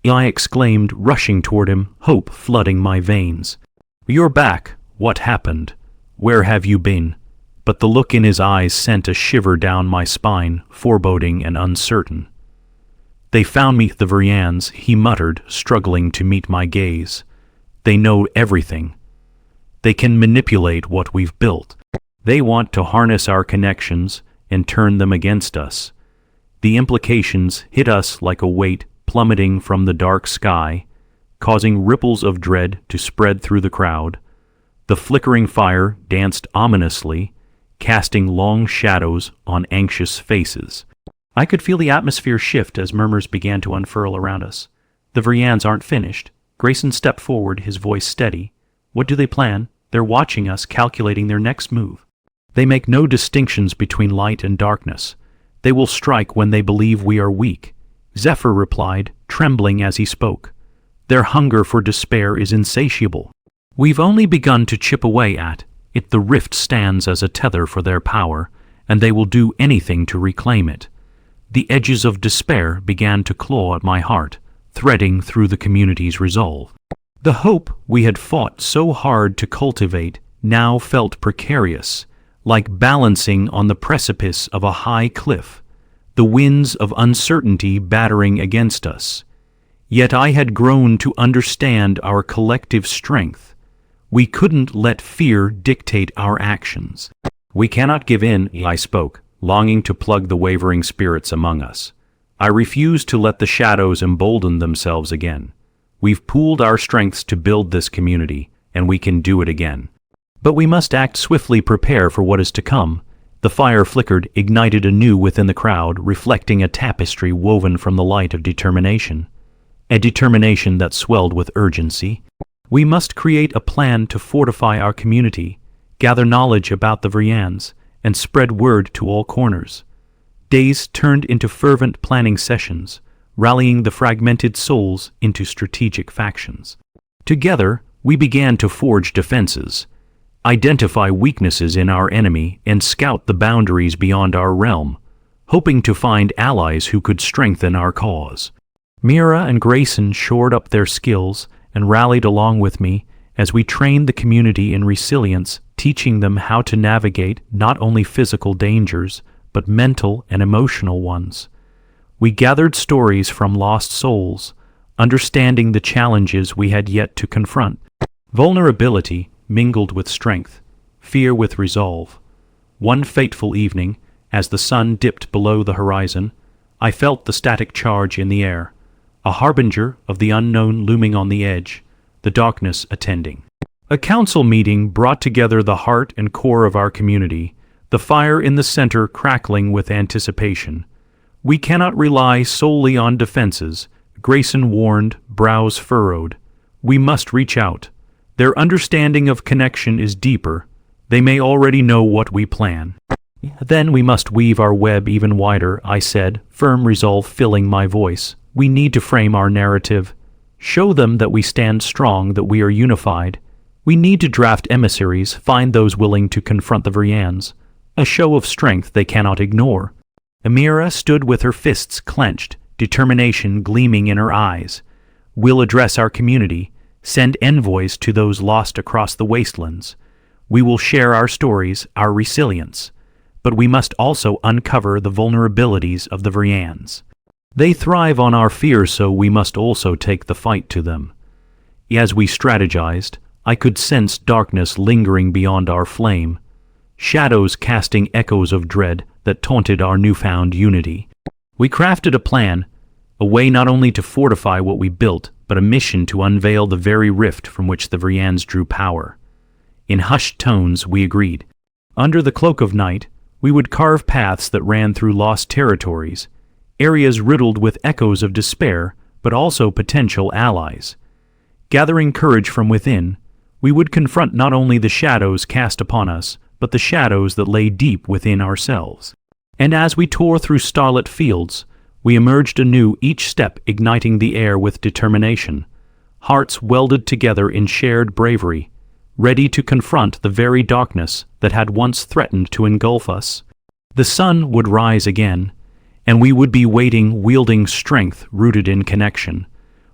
I exclaimed, rushing toward him, hope flooding my veins. "You're back. What happened? Where have you been?" But the look in his eyes sent a shiver down my spine, foreboding and uncertain. "They found me, the Vrians," he muttered, struggling to meet my gaze. "They know everything. They can manipulate what we've built. They want to harness our connections and turn them against us." The implications hit us like a weight plummeting from the dark sky, causing ripples of dread to spread through the crowd. The flickering fire danced ominously, casting long shadows on anxious faces. I could feel the atmosphere shift as murmurs began to unfurl around us. "The Vrians aren't finished." Grayson stepped forward, his voice steady. "What do they plan? They're watching us, calculating their next move. They make no distinctions between light and darkness. They will strike when they believe we are weak." Zephyr replied, trembling as he spoke. "Their hunger for despair is insatiable. We've only begun to chip away at it. The rift stands as a tether for their power, and they will do anything to reclaim it." The edges of despair began to claw at my heart, threading through the community's resolve. The hope we had fought so hard to cultivate now felt precarious, like balancing on the precipice of a high cliff. the winds of uncertainty battering against us. Yet I had grown to understand our collective strength. We couldn't let fear dictate our actions. "We cannot give in," I spoke, longing to plug the wavering spirits among us. "I refuse to let the shadows embolden themselves again. We've pooled our strengths to build this community, and we can do it again. But we must act swiftly, prepare for what is to come." The fire flickered, ignited anew within the crowd, reflecting a tapestry woven from the light of determination. A determination that swelled with urgency. We must create a plan to fortify our community, gather knowledge about the Vrians, and spread word to all corners. Days turned into fervent planning sessions, rallying the fragmented souls into strategic factions. Together, we began to forge defenses, identify weaknesses in our enemy, and scout the boundaries beyond our realm, hoping to find allies who could strengthen our cause. Mira and Grayson shored up their skills and rallied along with me as we trained the community in resilience, teaching them how to navigate not only physical dangers, but mental and emotional ones. We gathered stories from lost souls, understanding the challenges we had yet to confront. Vulnerability mingled with strength, fear with resolve. One fateful evening, as the sun dipped below the horizon, I felt the static charge in the air, a harbinger of the unknown looming on the edge, the darkness attending. A council meeting brought together the heart and core of our community, the fire in the center crackling with anticipation. "We cannot rely solely on defenses," Grayson warned, brows furrowed. "We must reach out. Their understanding of connection is deeper. They may already know what we plan." "Then we must weave our web even wider," I said, firm resolve filling my voice. "We need to frame our narrative. Show them that we stand strong, that we are unified. We need to draft emissaries, find those willing to confront the Vrians, a show of strength they cannot ignore." Amira stood with her fists clenched, determination gleaming in her eyes. "We'll address our community, send envoys to those lost across the wastelands. We will share our stories, our resilience. But we must also uncover the vulnerabilities of the Vrians. They thrive on our fear, so we must also take the fight to them." As we strategized, I could sense darkness lingering beyond our flame, shadows casting echoes of dread that taunted our newfound unity. We crafted a plan, a way not only to fortify what we built, but a mission to unveil the very rift from which the Vrians drew power. In hushed tones, we agreed. Under the cloak of night, we would carve paths that ran through lost territories, areas riddled with echoes of despair, but also potential allies. Gathering courage from within, we would confront not only the shadows cast upon us, but the shadows that lay deep within ourselves. And as we tore through starlit fields, we emerged anew, each step igniting the air with determination, hearts welded together in shared bravery, ready to confront the very darkness that had once threatened to engulf us. The sun would rise again, and we would be waiting, wielding strength rooted in connection,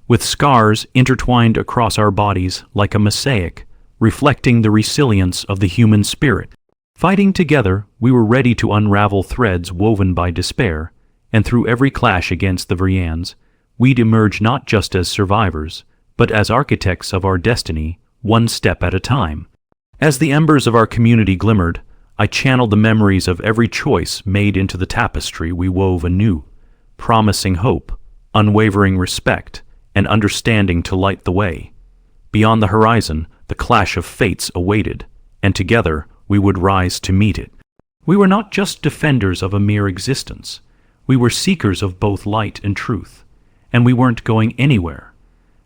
with scars intertwined across our bodies like a mosaic, reflecting the resilience of the human spirit. Fighting together, we were ready to unravel threads woven by despair, and through every clash against the Vrians, we'd emerge not just as survivors, but as architects of our destiny, one step at a time. As the embers of our community glimmered, I channeled the memories of every choice made into the tapestry we wove anew, promising hope, unwavering respect, and understanding to light the way. Beyond the horizon, the clash of fates awaited, and together we would rise to meet it. We were not just defenders of a mere existence. We were seekers of both light and truth, and we weren't going anywhere.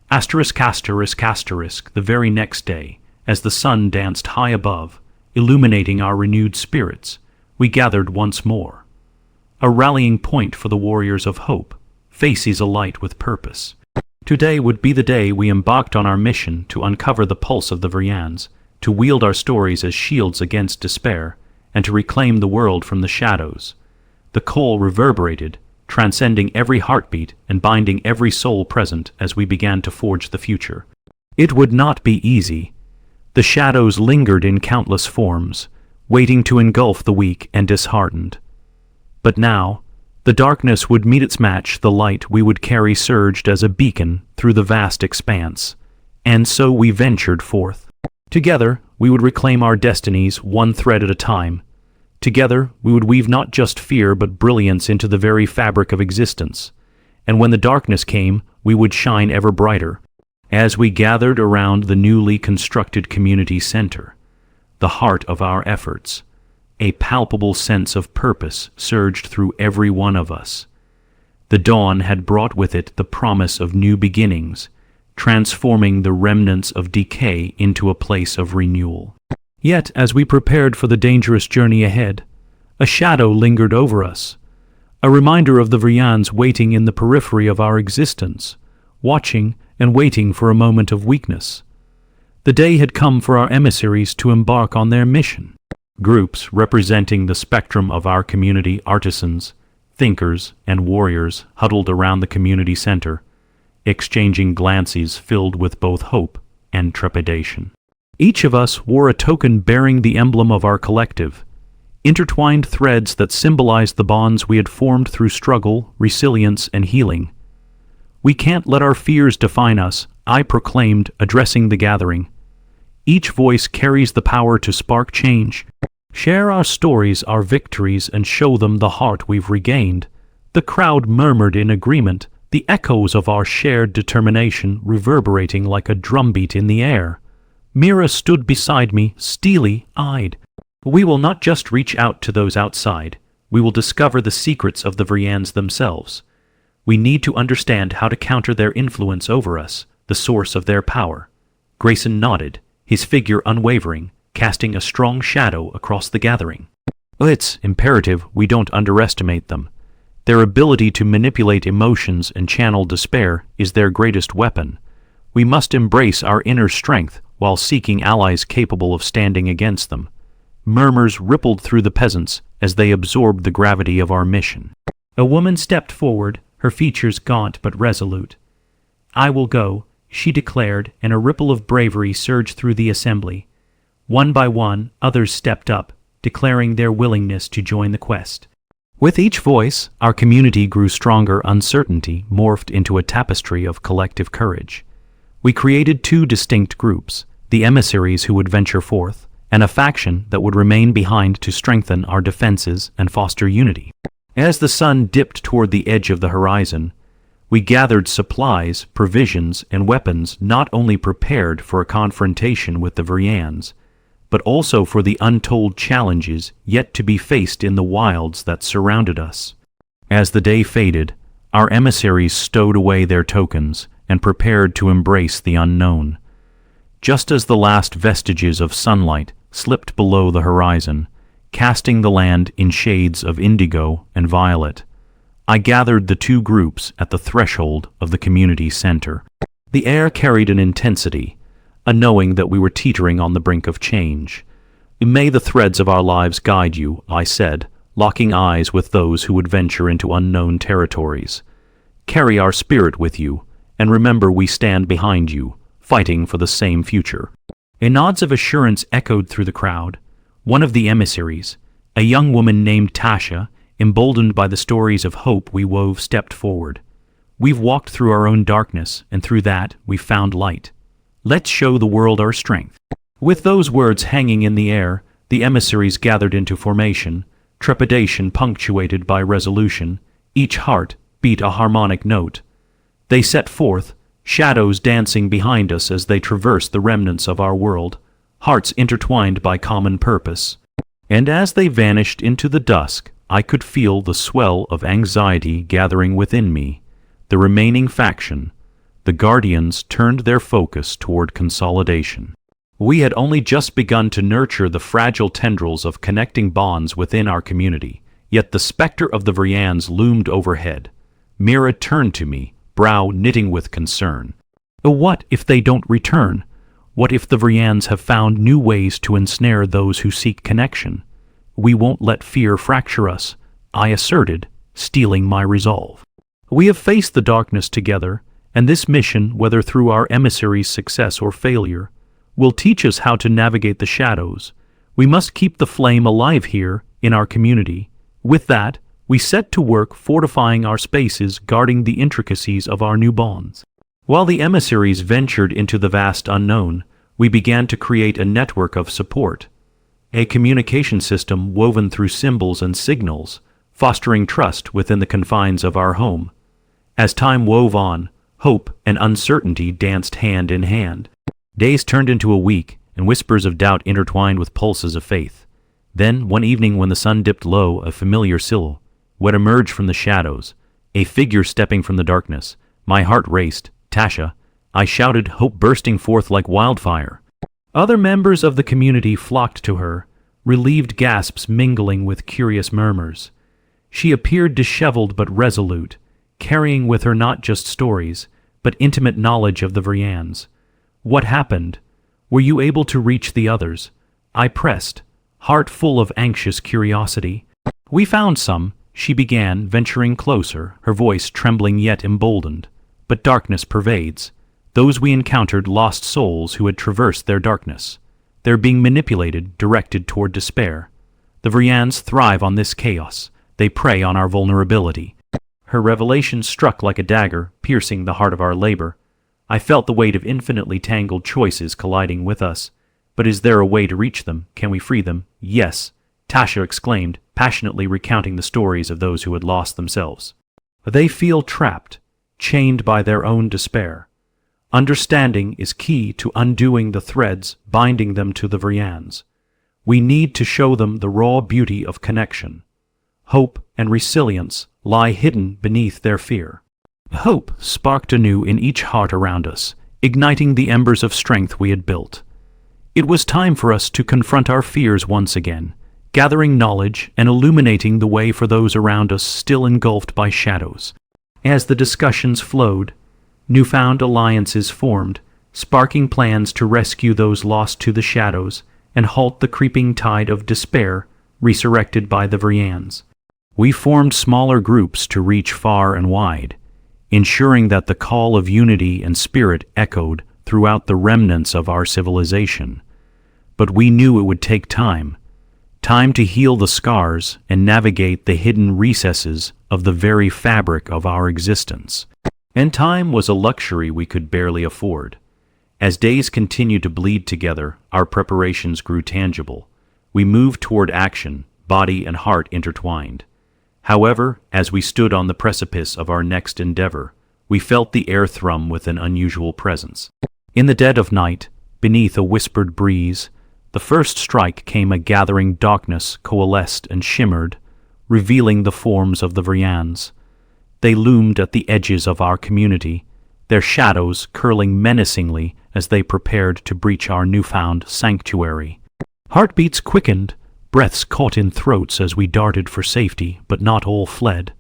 Asterisk, asterisk, asterisk, the very next day, as the sun danced high above, illuminating our renewed spirits, we gathered once more. A rallying point for the warriors of hope, faces alight with purpose. Today would be the day we embarked on our mission to uncover the pulse of the Vrians, to wield our stories as shields against despair, and to reclaim the world from the shadows. The call reverberated, transcending every heartbeat and binding every soul present as we began to forge the future. It would not be easy. The shadows lingered in countless forms, waiting to engulf the weak and disheartened. But now, The darkness would meet its match, the light we would carry surged as a beacon through the vast expanse. And so we ventured forth. Together, we would reclaim our destinies one thread at a time. Together, we would weave not just fear but brilliance into the very fabric of existence. And when the darkness came, we would shine ever brighter. As we gathered around the newly constructed community center, the heart of our efforts, a palpable sense of purpose surged through every one of us. The dawn had brought with it the promise of new beginnings, transforming the remnants of decay into a place of renewal. Yet, as we prepared for the dangerous journey ahead, a shadow lingered over us, a reminder of the Vrians waiting in the periphery of our existence, watching and waiting for a moment of weakness. The day had come for our emissaries to embark on their mission. Groups representing the spectrum of our community, artisans, thinkers, and warriors huddled around the community center, exchanging glances filled with both hope and trepidation. Each of us wore a token bearing the emblem of our collective, intertwined threads that symbolized the bonds we had formed through struggle, resilience, and healing. "We can't let our fears define us," I proclaimed, addressing the gathering. "Each voice carries the power to spark change. Share our stories, our victories, and show them the heart we've regained." The crowd murmured in agreement, the echoes of our shared determination reverberating like a drumbeat in the air. Mira stood beside me, steely-eyed. "We will not just reach out to those outside. We will discover the secrets of the Vrians themselves. We need to understand how to counter their influence over us, the source of their power." Grayson nodded, his figure unwavering, casting a strong shadow across the gathering. "It's imperative we don't underestimate them. Their ability to manipulate emotions and channel despair is their greatest weapon. We must embrace our inner strength while seeking allies capable of standing against them." Murmurs rippled through the peasants as they absorbed the gravity of our mission. A woman stepped forward, her features gaunt but resolute. "I will go," she declared, and a ripple of bravery surged through the assembly. One by one, others stepped up, declaring their willingness to join the quest. With each voice, our community grew stronger. Uncertainty morphed into a tapestry of collective courage. We created two distinct groups, the emissaries who would venture forth, and a faction that would remain behind to strengthen our defenses and foster unity. As the sun dipped toward the edge of the horizon, we gathered supplies, provisions, and weapons not only prepared for a confrontation with the Vrians, but also for the untold challenges yet to be faced in the wilds that surrounded us. As the day faded, our emissaries stowed away their tokens and prepared to embrace the unknown. Just as the last vestiges of sunlight slipped below the horizon, casting the land in shades of indigo and violet, I gathered the two groups at the threshold of the community center. The air carried an intensity, a knowing that we were teetering on the brink of change. "May the threads of our lives guide you," I said, locking eyes with those who would venture into unknown territories. "Carry our spirit with you, and remember we stand behind you, fighting for the same future." A nods of assurance echoed through the crowd. One of the emissaries, a young woman named Tasha, emboldened by the stories of hope we wove, stepped forward. "We've walked through our own darkness, and through that we've found light. Let's show the world our strength." With those words hanging in the air, the emissaries gathered into formation, trepidation punctuated by resolution. Each heart beat a harmonic note. They set forth, shadows dancing behind us as they traversed the remnants of our world, hearts intertwined by common purpose. And as they vanished into the dusk, I could feel the swell of anxiety gathering within me. The remaining faction, the Guardians, turned their focus toward consolidation. We had only just begun to nurture the fragile tendrils of connecting bonds within our community, yet the specter of the Vrians loomed overhead. Mira turned to me, brow knitting with concern. "What if they don't return? What if the Vrians have found new ways to ensnare those who seek connection?" "We won't let fear fracture us," I asserted, steeling my resolve. "We have faced the darkness together, and this mission, whether through our emissaries' success or failure, will teach us how to navigate the shadows. We must keep the flame alive here in our community." With that, We set to work fortifying our spaces, guarding the intricacies of our new bonds. While the emissaries ventured into the vast unknown, we began to create a network of support, a communication system woven through symbols and signals, fostering trust within the confines of our home. As time wove on, hope and uncertainty danced hand in hand. Days turned into a week, and whispers of doubt intertwined with pulses of faith. Then, one evening when the sun dipped low, a familiar silhouette emerged from the shadows, a figure stepping from the darkness. My heart raced. "Tasha!" I shouted, hope bursting forth like wildfire. Other members of the community flocked to her, relieved gasps mingling with curious murmurs. She appeared disheveled but resolute, carrying with her not just stories, but intimate knowledge of the Vrians. "What happened? Were you able to reach the others?" I pressed, heart full of anxious curiosity. "We found some," she began, venturing closer, her voice trembling yet emboldened. "But darkness pervades. Those we encountered lost souls who had traversed their darkness. They're being manipulated, directed toward despair. The Vrians thrive on this chaos. They prey on our vulnerability." Her revelation struck like a dagger, piercing the heart of our labor. I felt the weight of infinitely tangled choices colliding with us. "But is there a way to reach them? Can we free them?" "Yes," Tasha exclaimed, passionately recounting the stories of those who had lost themselves. "They feel trapped, chained by their own despair. Understanding is key to undoing the threads binding them to the Vrians. We need to show them the raw beauty of connection. Hope and resilience lie hidden beneath their fear." Hope sparked anew in each heart around us, igniting the embers of strength we had built. It was time for us to confront our fears once again, gathering knowledge and illuminating the way for those around us still engulfed by shadows. As the discussions flowed, newfound alliances formed, sparking plans to rescue those lost to the shadows and halt the creeping tide of despair resurrected by the Vrians. We formed smaller groups to reach far and wide, ensuring that the call of unity and spirit echoed throughout the remnants of our civilization. But we knew it would take time to heal the scars and navigate the hidden recesses of the very fabric of our existence. And time was a luxury we could barely afford. As days continued to bleed together, our preparations grew tangible. We moved toward action, body and heart intertwined. However, as we stood on the precipice of our next endeavor, we felt the air thrum with an unusual presence. In the dead of night, beneath a whispered breeze, the first strike came. A gathering darkness coalesced and shimmered, revealing the forms of the Vrians. They loomed at the edges of our community, their shadows curling menacingly as they prepared to breach our newfound sanctuary. Heartbeats quickened, breaths caught in throats as we darted for safety, but not all fled.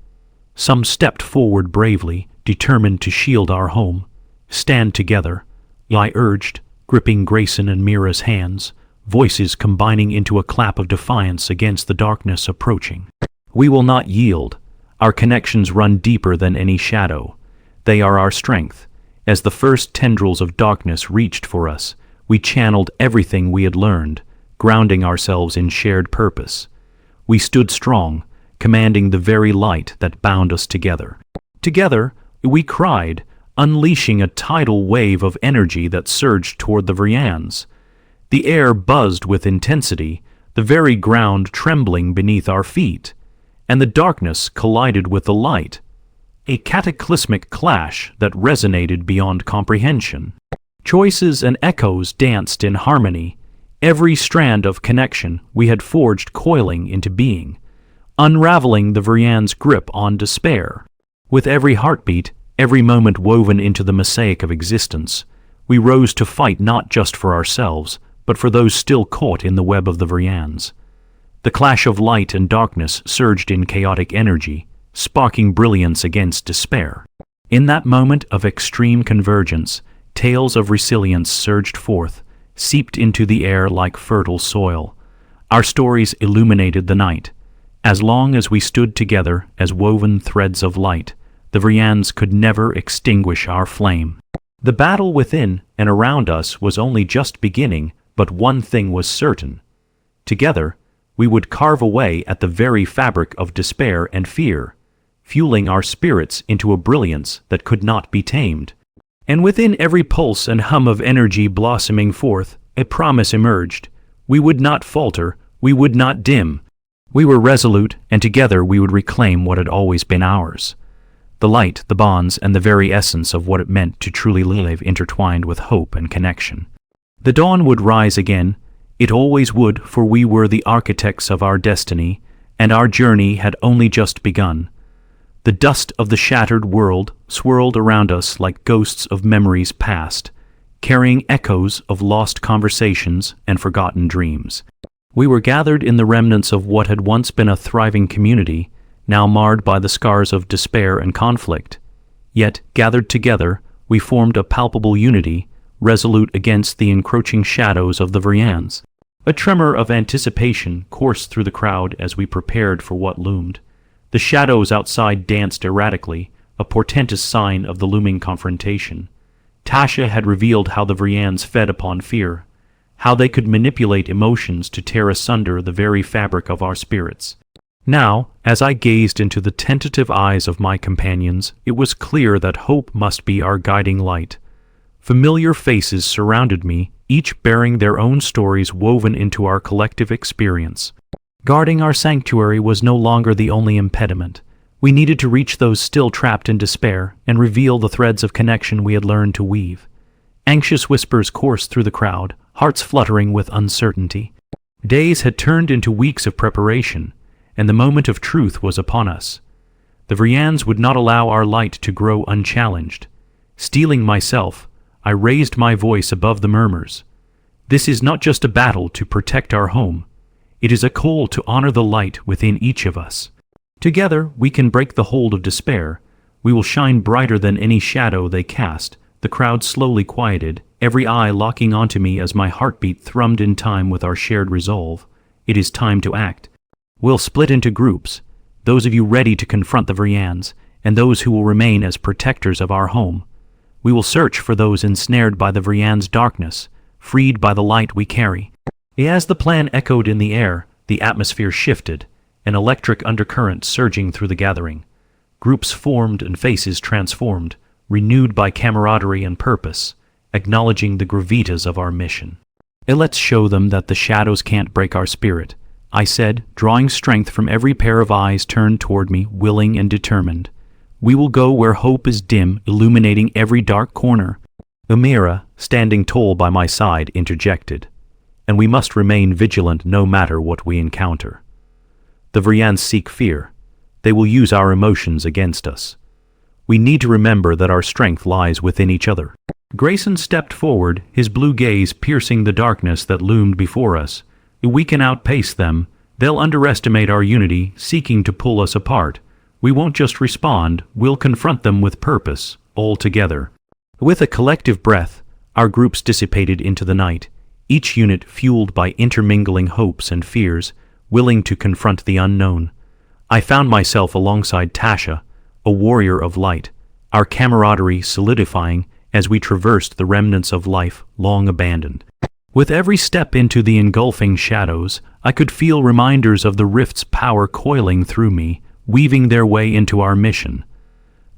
Some stepped forward bravely, determined to shield our home. "Stand together," I urged, gripping Grayson and Mira's hands, voices combining into a clap of defiance against the darkness approaching. "We will not yield. Our connections run deeper than any shadow. They are our strength." As the first tendrils of darkness reached for us, we channeled everything we had learned, grounding ourselves in shared purpose. We stood strong, commanding the very light that bound us together. Together, we cried, unleashing a tidal wave of energy that surged toward the Vrians. The air buzzed with intensity, the very ground trembling beneath our feet, and the darkness collided with the light, a cataclysmic clash that resonated beyond comprehension. Choices and echoes danced in harmony, every strand of connection we had forged coiling into being, unraveling the Vrians' grip on despair. With every heartbeat, every moment woven into the mosaic of existence, we rose to fight not just for ourselves, but for those still caught in the web of the Vrians. The clash of light and darkness surged in chaotic energy, sparking brilliance against despair. In that moment of extreme convergence, tales of resilience surged forth, seeped into the air like fertile soil. Our stories illuminated the night. As long as we stood together as woven threads of light, the Vrians could never extinguish our flame. The battle within and around us was only just beginning, but one thing was certain. Together, we would carve away at the very fabric of despair and fear, fueling our spirits into a brilliance that could not be tamed. And within every pulse and hum of energy blossoming forth, a promise emerged. We would not falter, we would not dim. We were resolute, and together we would reclaim what had always been ours. The light, the bonds, and the very essence of what it meant to truly live intertwined with hope and connection. The dawn would rise again. It always would, for we were the architects of our destiny, and our journey had only just begun. The dust of the shattered world swirled around us like ghosts of memories past, carrying echoes of lost conversations and forgotten dreams. We were gathered in the remnants of what had once been a thriving community, now marred by the scars of despair and conflict. Yet, gathered together, we formed a palpable unity, resolute against the encroaching shadows of the Vrians. A tremor of anticipation coursed through the crowd as we prepared for what loomed. The shadows outside danced erratically, a portentous sign of the looming confrontation. Tasha had revealed how the Vrians fed upon fear, how they could manipulate emotions to tear asunder the very fabric of our spirits. Now, as I gazed into the tentative eyes of my companions, it was clear that hope must be our guiding light. Familiar faces surrounded me, each bearing their own stories woven into our collective experience. Guarding our sanctuary was no longer the only impediment. We needed to reach those still trapped in despair and reveal the threads of connection we had learned to weave. Anxious whispers coursed through the crowd, hearts fluttering with uncertainty. Days had turned into weeks of preparation, and the moment of truth was upon us. The Vrians would not allow our light to grow unchallenged. Steeling myself, I raised my voice above the murmurs. This is not just a battle to protect our home. It is a call to honor the light within each of us. Together, we can break the hold of despair. We will shine brighter than any shadow they cast. The crowd slowly quieted, every eye locking onto me as my heartbeat thrummed in time with our shared resolve. It is time to act. We'll split into groups, those of you ready to confront the Vrians, and those who will remain as protectors of our home. We will search for those ensnared by the Vrians' darkness, freed by the light we carry. As the plan echoed in the air, the atmosphere shifted, an electric undercurrent surging through the gathering. Groups formed and faces transformed, renewed by camaraderie and purpose, acknowledging the gravitas of our mission. Let's show them that the shadows can't break our spirit, I said, drawing strength from every pair of eyes turned toward me, willing and determined. We will go where hope is dim, illuminating every dark corner. Amira, standing tall by my side, interjected. And we must remain vigilant no matter what we encounter. The Vrians seek fear. They will use our emotions against us. We need to remember that our strength lies within each other. Grayson stepped forward, his blue gaze piercing the darkness that loomed before us. We can outpace them. They'll underestimate our unity, seeking to pull us apart. We won't just respond, we'll confront them with purpose, all together. With a collective breath, our groups dissipated into the night, each unit fueled by intermingling hopes and fears, willing to confront the unknown. I found myself alongside Tasha, a warrior of light, our camaraderie solidifying as we traversed the remnants of life long abandoned. With every step into the engulfing shadows, I could feel reminders of the rift's power coiling through me, weaving their way into our mission.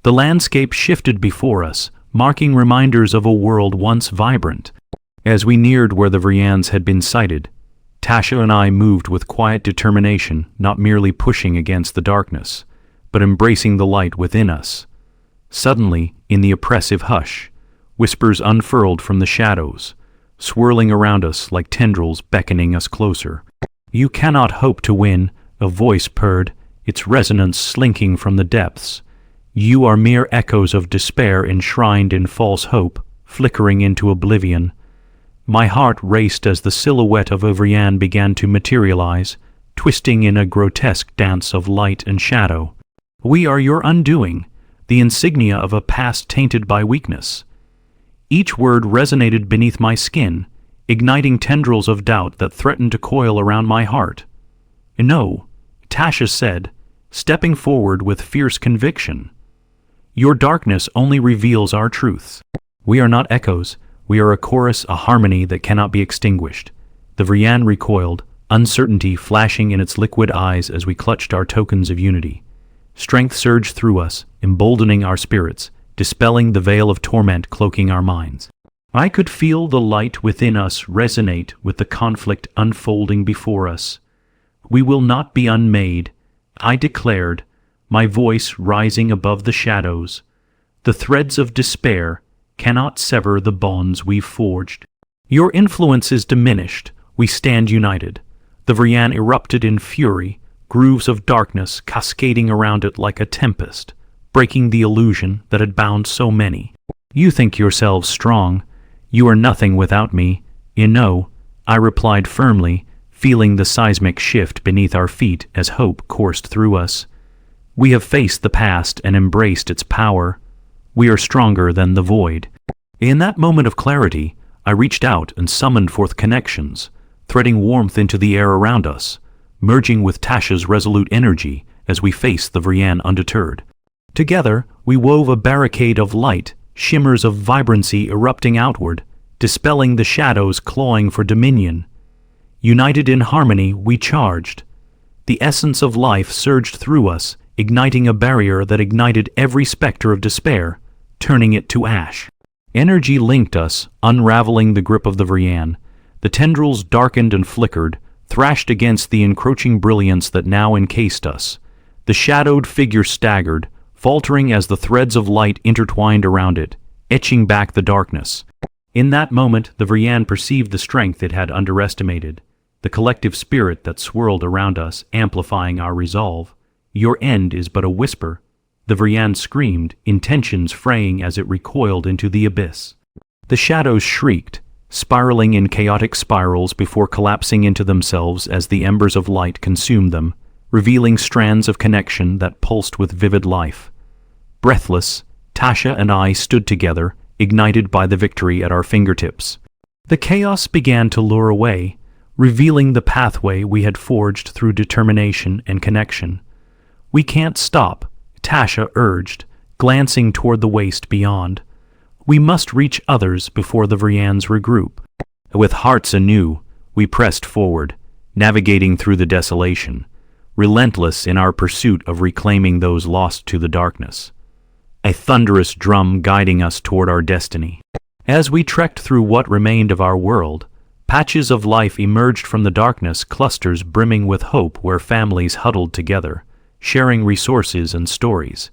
The landscape shifted before us, marking reminders of a world once vibrant. As we neared where the Vrians had been sighted, Tasha and I moved with quiet determination, not merely pushing against the darkness, but embracing the light within us. Suddenly, in the oppressive hush, whispers unfurled from the shadows, swirling around us like tendrils beckoning us closer. You cannot hope to win, a voice purred, its resonance slinking from the depths. You are mere echoes of despair enshrined in false hope, flickering into oblivion. My heart raced as the silhouette of a Vrian began to materialize, twisting in a grotesque dance of light and shadow. We are your undoing, the insignia of a past tainted by weakness. Each word resonated beneath my skin, igniting tendrils of doubt that threatened to coil around my heart. No, Tasha said, stepping forward with fierce conviction. Your darkness only reveals our truths. We are not echoes. We are a chorus, a harmony that cannot be extinguished. The Vrian recoiled, uncertainty flashing in its liquid eyes as we clutched our tokens of unity. Strength surged through us, emboldening our spirits, dispelling the veil of torment cloaking our minds. I could feel the light within us resonate with the conflict unfolding before us. "We will not be unmade," I declared, my voice rising above the shadows. "The threads of despair cannot sever the bonds we've forged. Your influence is diminished. We stand united." The Vrian erupted in fury, grooves of darkness cascading around it like a tempest, breaking the illusion that had bound so many. "You think yourselves strong. You are nothing without me. You know," I replied firmly, feeling the seismic shift beneath our feet as hope coursed through us. "We have faced the past and embraced its power. We are stronger than the void." In that moment of clarity, I reached out and summoned forth connections, threading warmth into the air around us, merging with Tasha's resolute energy as we faced the Vrian undeterred. Together, we wove a barricade of light, shimmers of vibrancy erupting outward, dispelling the shadows clawing for dominion. United in harmony, we charged. The essence of life surged through us, igniting a barrier that ignited every specter of despair, turning it to ash. Energy linked us, unraveling the grip of the Vrian. The tendrils darkened and flickered, thrashed against the encroaching brilliance that now encased us. The shadowed figure staggered, faltering as the threads of light intertwined around it, etching back the darkness. In that moment, the Vrian perceived the strength it had underestimated, the collective spirit that swirled around us, amplifying our resolve. "Your end is but a whisper," the Vrian screamed, intentions fraying as it recoiled into the abyss. The shadows shrieked, spiraling in chaotic spirals before collapsing into themselves as the embers of light consumed them, revealing strands of connection that pulsed with vivid life. Breathless, Tasha and I stood together, ignited by the victory at our fingertips. The chaos began to lure away, revealing the pathway we had forged through determination and connection. "We can't stop," Tasha urged, glancing toward the waste beyond. "We must reach others before the Vrians regroup." With hearts anew, we pressed forward, navigating through the desolation, relentless in our pursuit of reclaiming those lost to the darkness. A thunderous drum guiding us toward our destiny. As we trekked through what remained of our world, patches of life emerged from the darkness, clusters brimming with hope where families huddled together, sharing resources and stories.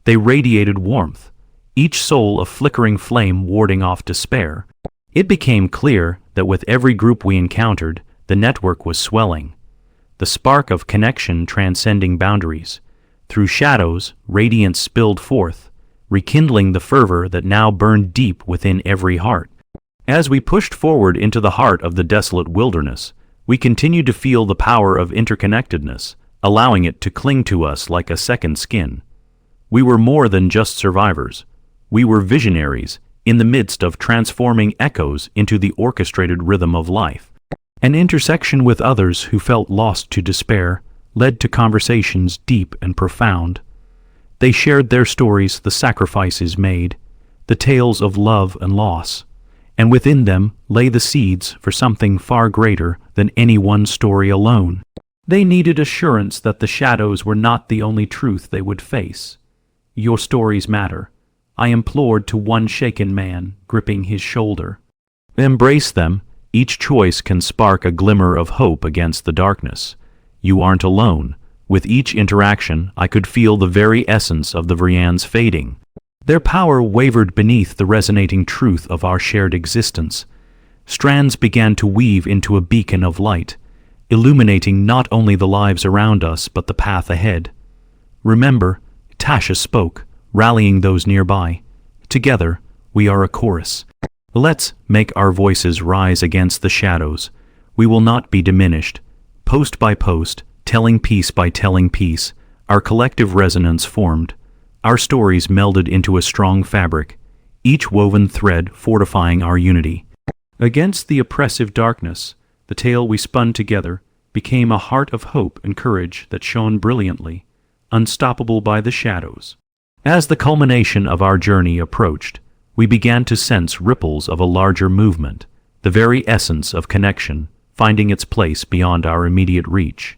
They radiated warmth, each soul a flickering flame warding off despair. It became clear that with every group we encountered, the network was swelling, the spark of connection transcending boundaries. Through shadows, radiance spilled forth, rekindling the fervor that now burned deep within every heart. As we pushed forward into the heart of the desolate wilderness, we continued to feel the power of interconnectedness, allowing it to cling to us like a second skin. We were more than just survivors. We were visionaries, in the midst of transforming echoes into the orchestrated rhythm of life. An intersection with others who felt lost to despair led to conversations deep and profound. They shared their stories, the sacrifices made, the tales of love and loss, and within them lay the seeds for something far greater than any one story alone. They needed assurance that the shadows were not the only truth they would face. "Your stories matter," I implored to one shaken man, gripping his shoulder. "Embrace them. Each choice can spark a glimmer of hope against the darkness. You aren't alone." With each interaction, I could feel the very essence of the Vrians fading. Their power wavered beneath the resonating truth of our shared existence. Strands began to weave into a beacon of light, illuminating not only the lives around us but the path ahead. "Remember," Tasha spoke, rallying those nearby. "Together, we are a chorus. Let's make our voices rise against the shadows. We will not be diminished. Post by post, telling piece by telling piece, our collective resonance formed. Our stories melded into a strong fabric, each woven thread fortifying our unity. Against the oppressive darkness, the tale we spun together became a heart of hope and courage that shone brilliantly, unstoppable by the shadows. As the culmination of our journey approached, we began to sense ripples of a larger movement, the very essence of connection, finding its place beyond our immediate reach.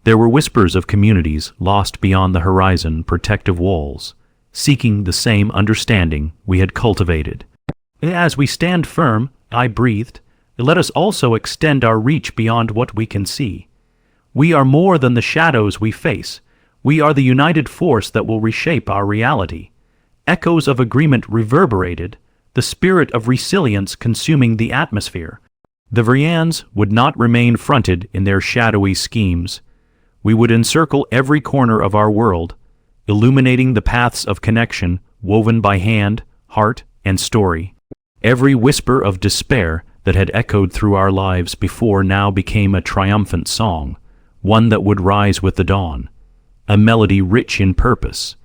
There were whispers of communities lost beyond the horizon protective walls, seeking the same understanding we had cultivated. As we stand firm, I breathed, let us also extend our reach beyond what we can see. We are more than the shadows we face. We are the united force that will reshape our reality. Echoes of agreement reverberated, the spirit of resilience consuming the atmosphere. The Vrians would not remain fronted in their shadowy schemes. We would encircle every corner of our world, illuminating the paths of connection woven by hand, heart, and story. Every whisper of despair that had echoed through our lives before now became a triumphant song, one that would rise with the dawn, a melody rich in purpose.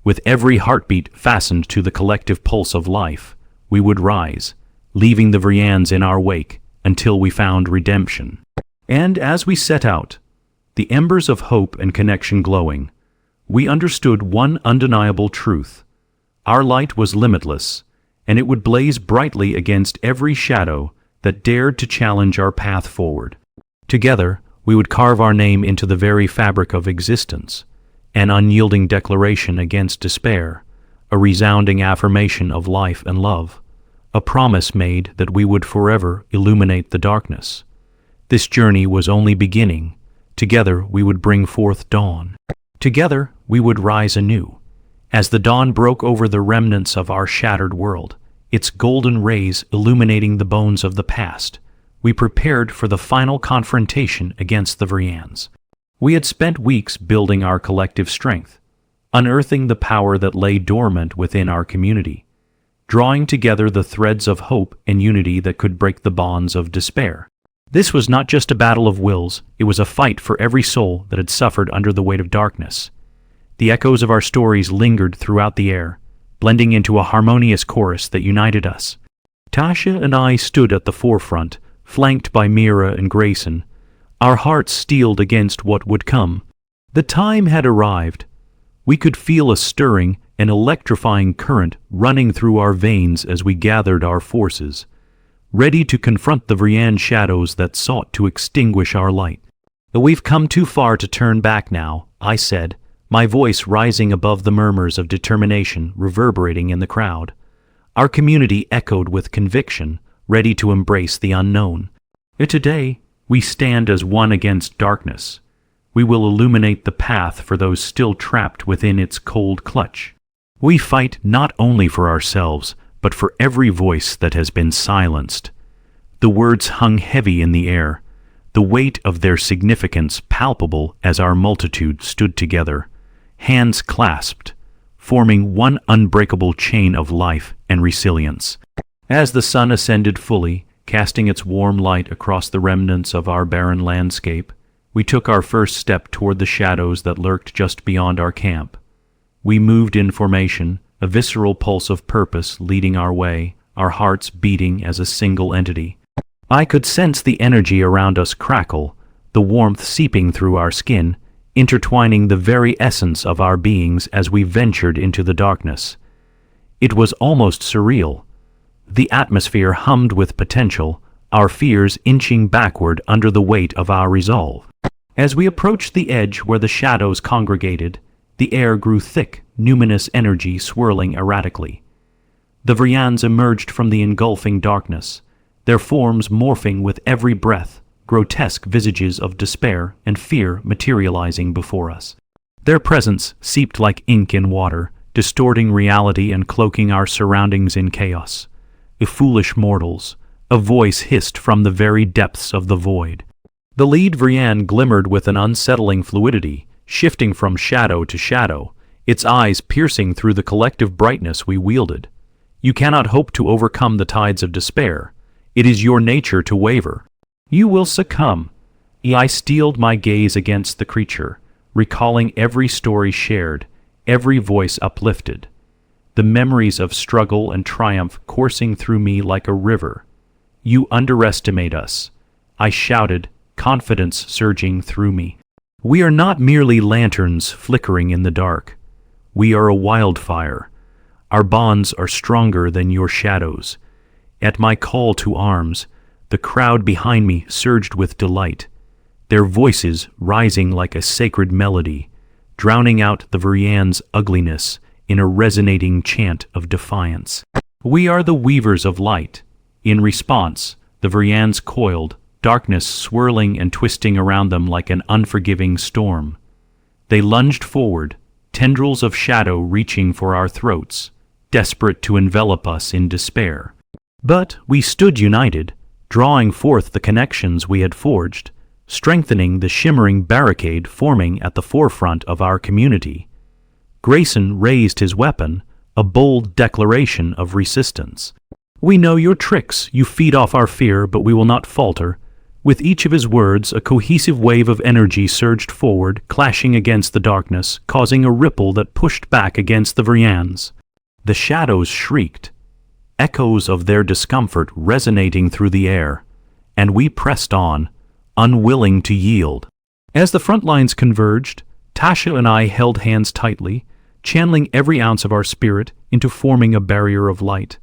With every heartbeat fastened to the collective pulse of life, we would rise, leaving the Vrians in our wake until we found redemption. And as we set out, the embers of hope and connection glowing, we understood one undeniable truth. Our light was limitless, and it would blaze brightly against every shadow that dared to challenge our path forward. Together, we would carve our name into the very fabric of existence, an unyielding declaration against despair, a resounding affirmation of life and love, a promise made that we would forever illuminate the darkness. This journey was only beginning. Together we would bring forth dawn. Together we would rise anew. As the dawn broke over the remnants of our shattered world, its golden rays illuminating the bones of the past, we prepared for the final confrontation against the Vrians. We had spent weeks building our collective strength, unearthing the power that lay dormant within our community, drawing together the threads of hope and unity that could break the bonds of despair. This was not just a battle of wills, it was a fight for every soul that had suffered under the weight of darkness. The echoes of our stories lingered throughout the air, blending into a harmonious chorus that united us. Tasha and I stood at the forefront, flanked by Mira and Grayson, our hearts steeled against what would come. The time had arrived. We could feel a stirring and electrifying current running through our veins as we gathered our forces, ready to confront the Vrian shadows that sought to extinguish our light. "We've come too far to turn back now," I said, my voice rising above the murmurs of determination reverberating in the crowd. Our community echoed with conviction, ready to embrace the unknown. Today, we stand as one against darkness. We will illuminate the path for those still trapped within its cold clutch. We fight not only for ourselves, but for every voice that has been silenced. The words hung heavy in the air, the weight of their significance palpable as our multitude stood together, hands clasped, forming one unbreakable chain of life and resilience. As the sun ascended fully, casting its warm light across the remnants of our barren landscape, we took our first step toward the shadows that lurked just beyond our camp. We moved in formation, a visceral pulse of purpose leading our way, our hearts beating as a single entity. I could sense the energy around us crackle, the warmth seeping through our skin, intertwining the very essence of our beings as we ventured into the darkness. It was almost surreal. The atmosphere hummed with potential, our fears inching backward under the weight of our resolve. As we approached the edge where the shadows congregated, the air grew thick, numinous energy swirling erratically. The Vrians emerged from the engulfing darkness, their forms morphing with every breath, grotesque visages of despair and fear materializing before us. Their presence seeped like ink in water, distorting reality and cloaking our surroundings in chaos. Foolish mortals, a voice hissed from the very depths of the void. The lead Vrian glimmered with an unsettling fluidity, shifting from shadow to shadow, its eyes piercing through the collective brightness we wielded. You cannot hope to overcome the tides of despair. It is your nature to waver. You will succumb. I steeled my gaze against the creature, recalling every story shared, every voice uplifted, the memories of struggle and triumph coursing through me like a river. You underestimate us, I shouted, confidence surging through me. We are not merely lanterns flickering in the dark. We are a wildfire. Our bonds are stronger than your shadows. At my call to arms, The crowd behind me surged with delight, their voices rising like a sacred melody, drowning out the Varian's ugliness in a resonating chant of defiance. We are the weavers of light. In response, the Varians coiled, darkness swirling and twisting around them like an unforgiving storm. They lunged forward, tendrils of shadow reaching for our throats, desperate to envelop us in despair. But we stood united, drawing forth the connections we had forged, strengthening the shimmering barricade forming at the forefront of our community. Grayson raised his weapon, a bold declaration of resistance. "We know your tricks, you feed off our fear, but we will not falter." With each of his words, a cohesive wave of energy surged forward, clashing against the darkness, causing a ripple that pushed back against the Varians. The shadows shrieked, echoes of their discomfort resonating through the air, and we pressed on, unwilling to yield. As the front lines converged, Tasha and I held hands tightly, channeling every ounce of our spirit into forming a barrier of light,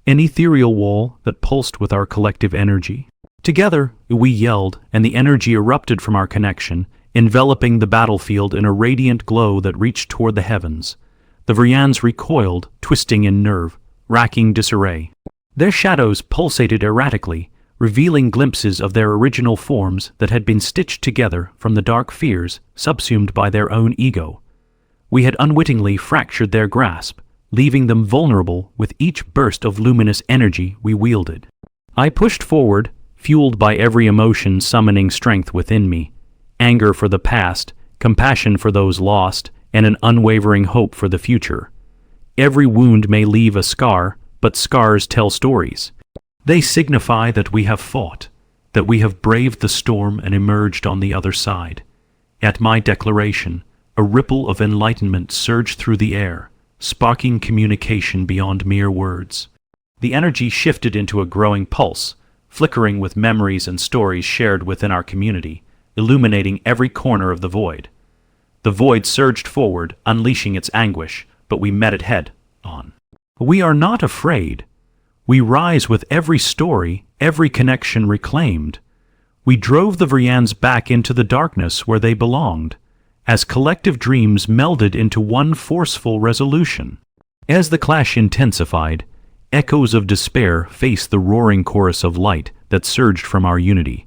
an ethereal wall that pulsed with our collective energy. Together, we yelled, and the energy erupted from our connection, enveloping the battlefield in a radiant glow that reached toward the heavens. The Varians recoiled, twisting in nerve, racking disarray. Their shadows pulsated erratically, revealing glimpses of their original forms that had been stitched together from the dark fears subsumed by their own ego. We had unwittingly fractured their grasp, leaving them vulnerable with each burst of luminous energy we wielded. I pushed forward, fueled by every emotion summoning strength within me, anger for the past, compassion for those lost, and an unwavering hope for the future. Every wound may leave a scar, but scars tell stories. They signify that we have fought, that we have braved the storm and emerged on the other side. At my declaration, a ripple of enlightenment surged through the air, sparking communication beyond mere words. The energy shifted into a growing pulse, flickering with memories and stories shared within our community, illuminating every corner of the void. The void surged forward, unleashing its anguish, but we met it head on. We are not afraid. We rise with every story, every connection reclaimed. We drove the Varians back into the darkness where they belonged, as collective dreams melded into one forceful resolution. As the clash intensified, echoes of despair faced the roaring chorus of light that surged from our unity.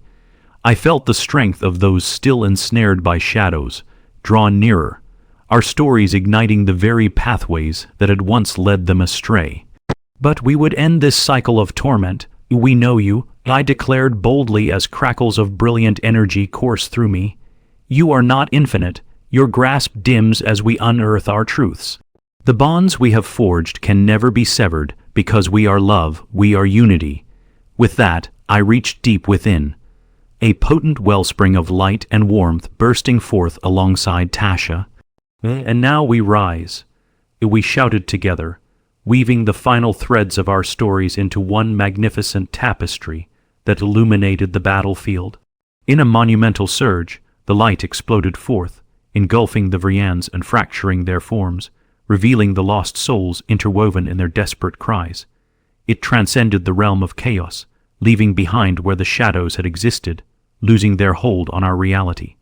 I felt the strength of those still ensnared by shadows, drawn nearer, our stories igniting the very pathways that had once led them astray. But we would end this cycle of torment. "We know you," I declared boldly as crackles of brilliant energy coursed through me. "You are not infinite. Your grasp dims as we unearth our truths. The bonds we have forged can never be severed, because we are love, we are unity." With that, I reached deep within, a potent wellspring of light and warmth bursting forth alongside Tasha. "And now we rise," we shouted together, weaving the final threads of our stories into one magnificent tapestry that illuminated the battlefield. In a monumental surge, the light exploded forth, engulfing the Varians and fracturing their forms, revealing the lost souls interwoven in their desperate cries. It transcended the realm of chaos, leaving behind where the shadows had existed, losing their hold on our reality.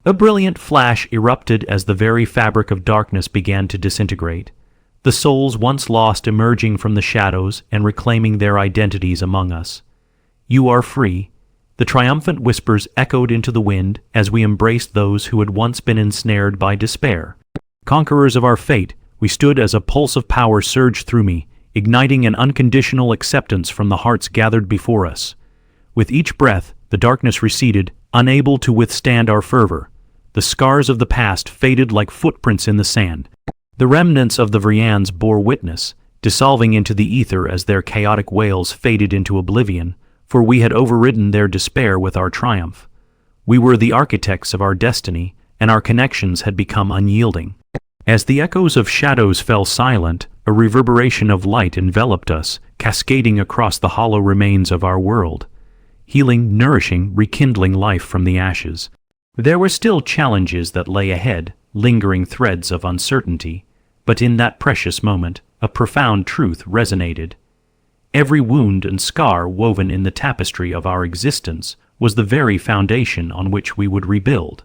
A brilliant flash erupted as the very fabric of darkness began to disintegrate, the souls once lost emerging from the shadows and reclaiming their identities among us. "You are free." The triumphant whispers echoed into the wind as we embraced those who had once been ensnared by despair. Conquerors of our fate, we stood as a pulse of power surged through me, igniting an unconditional acceptance from the hearts gathered before us. With each breath, the darkness receded, unable to withstand our fervor. The scars of the past faded like footprints in the sand. The remnants of the Varians bore witness, dissolving into the ether as their chaotic wails faded into oblivion, for we had overridden their despair with our triumph. We were the architects of our destiny, and our connections had become unyielding. As the echoes of shadows fell silent, a reverberation of light enveloped us, cascading across the hollow remains of our world, healing, nourishing, rekindling life from the ashes. There were still challenges that lay ahead, lingering threads of uncertainty, but in that precious moment, a profound truth resonated. Every wound and scar woven in the tapestry of our existence was the very foundation on which we would rebuild.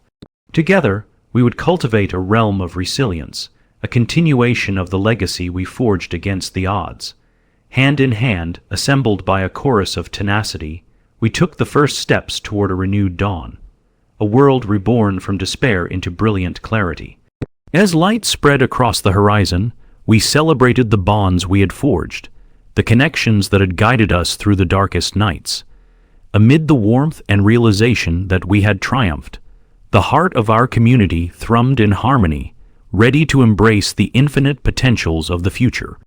Together, we would cultivate a realm of resilience, a continuation of the legacy we forged against the odds. Hand in hand, assembled by a chorus of tenacity, we took the first steps toward a renewed dawn, a world reborn from despair into brilliant clarity. As light spread across the horizon, we celebrated the bonds we had forged, the connections that had guided us through the darkest nights. Amid the warmth and realization that we had triumphed, the heart of our community thrummed in harmony, ready to embrace the infinite potentials of the future.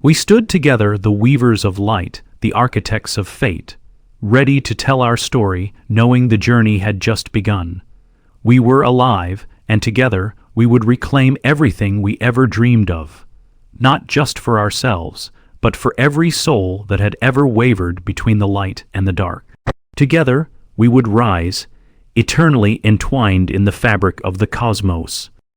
We stood together, the weavers of light, the architects of fate, ready to tell our story, knowing the journey had just begun. We were alive, and together we would reclaim everything we ever dreamed of, not just for ourselves, but for every soul that had ever wavered between the light and the dark. Together we would rise, eternally entwined in the fabric of the cosmos,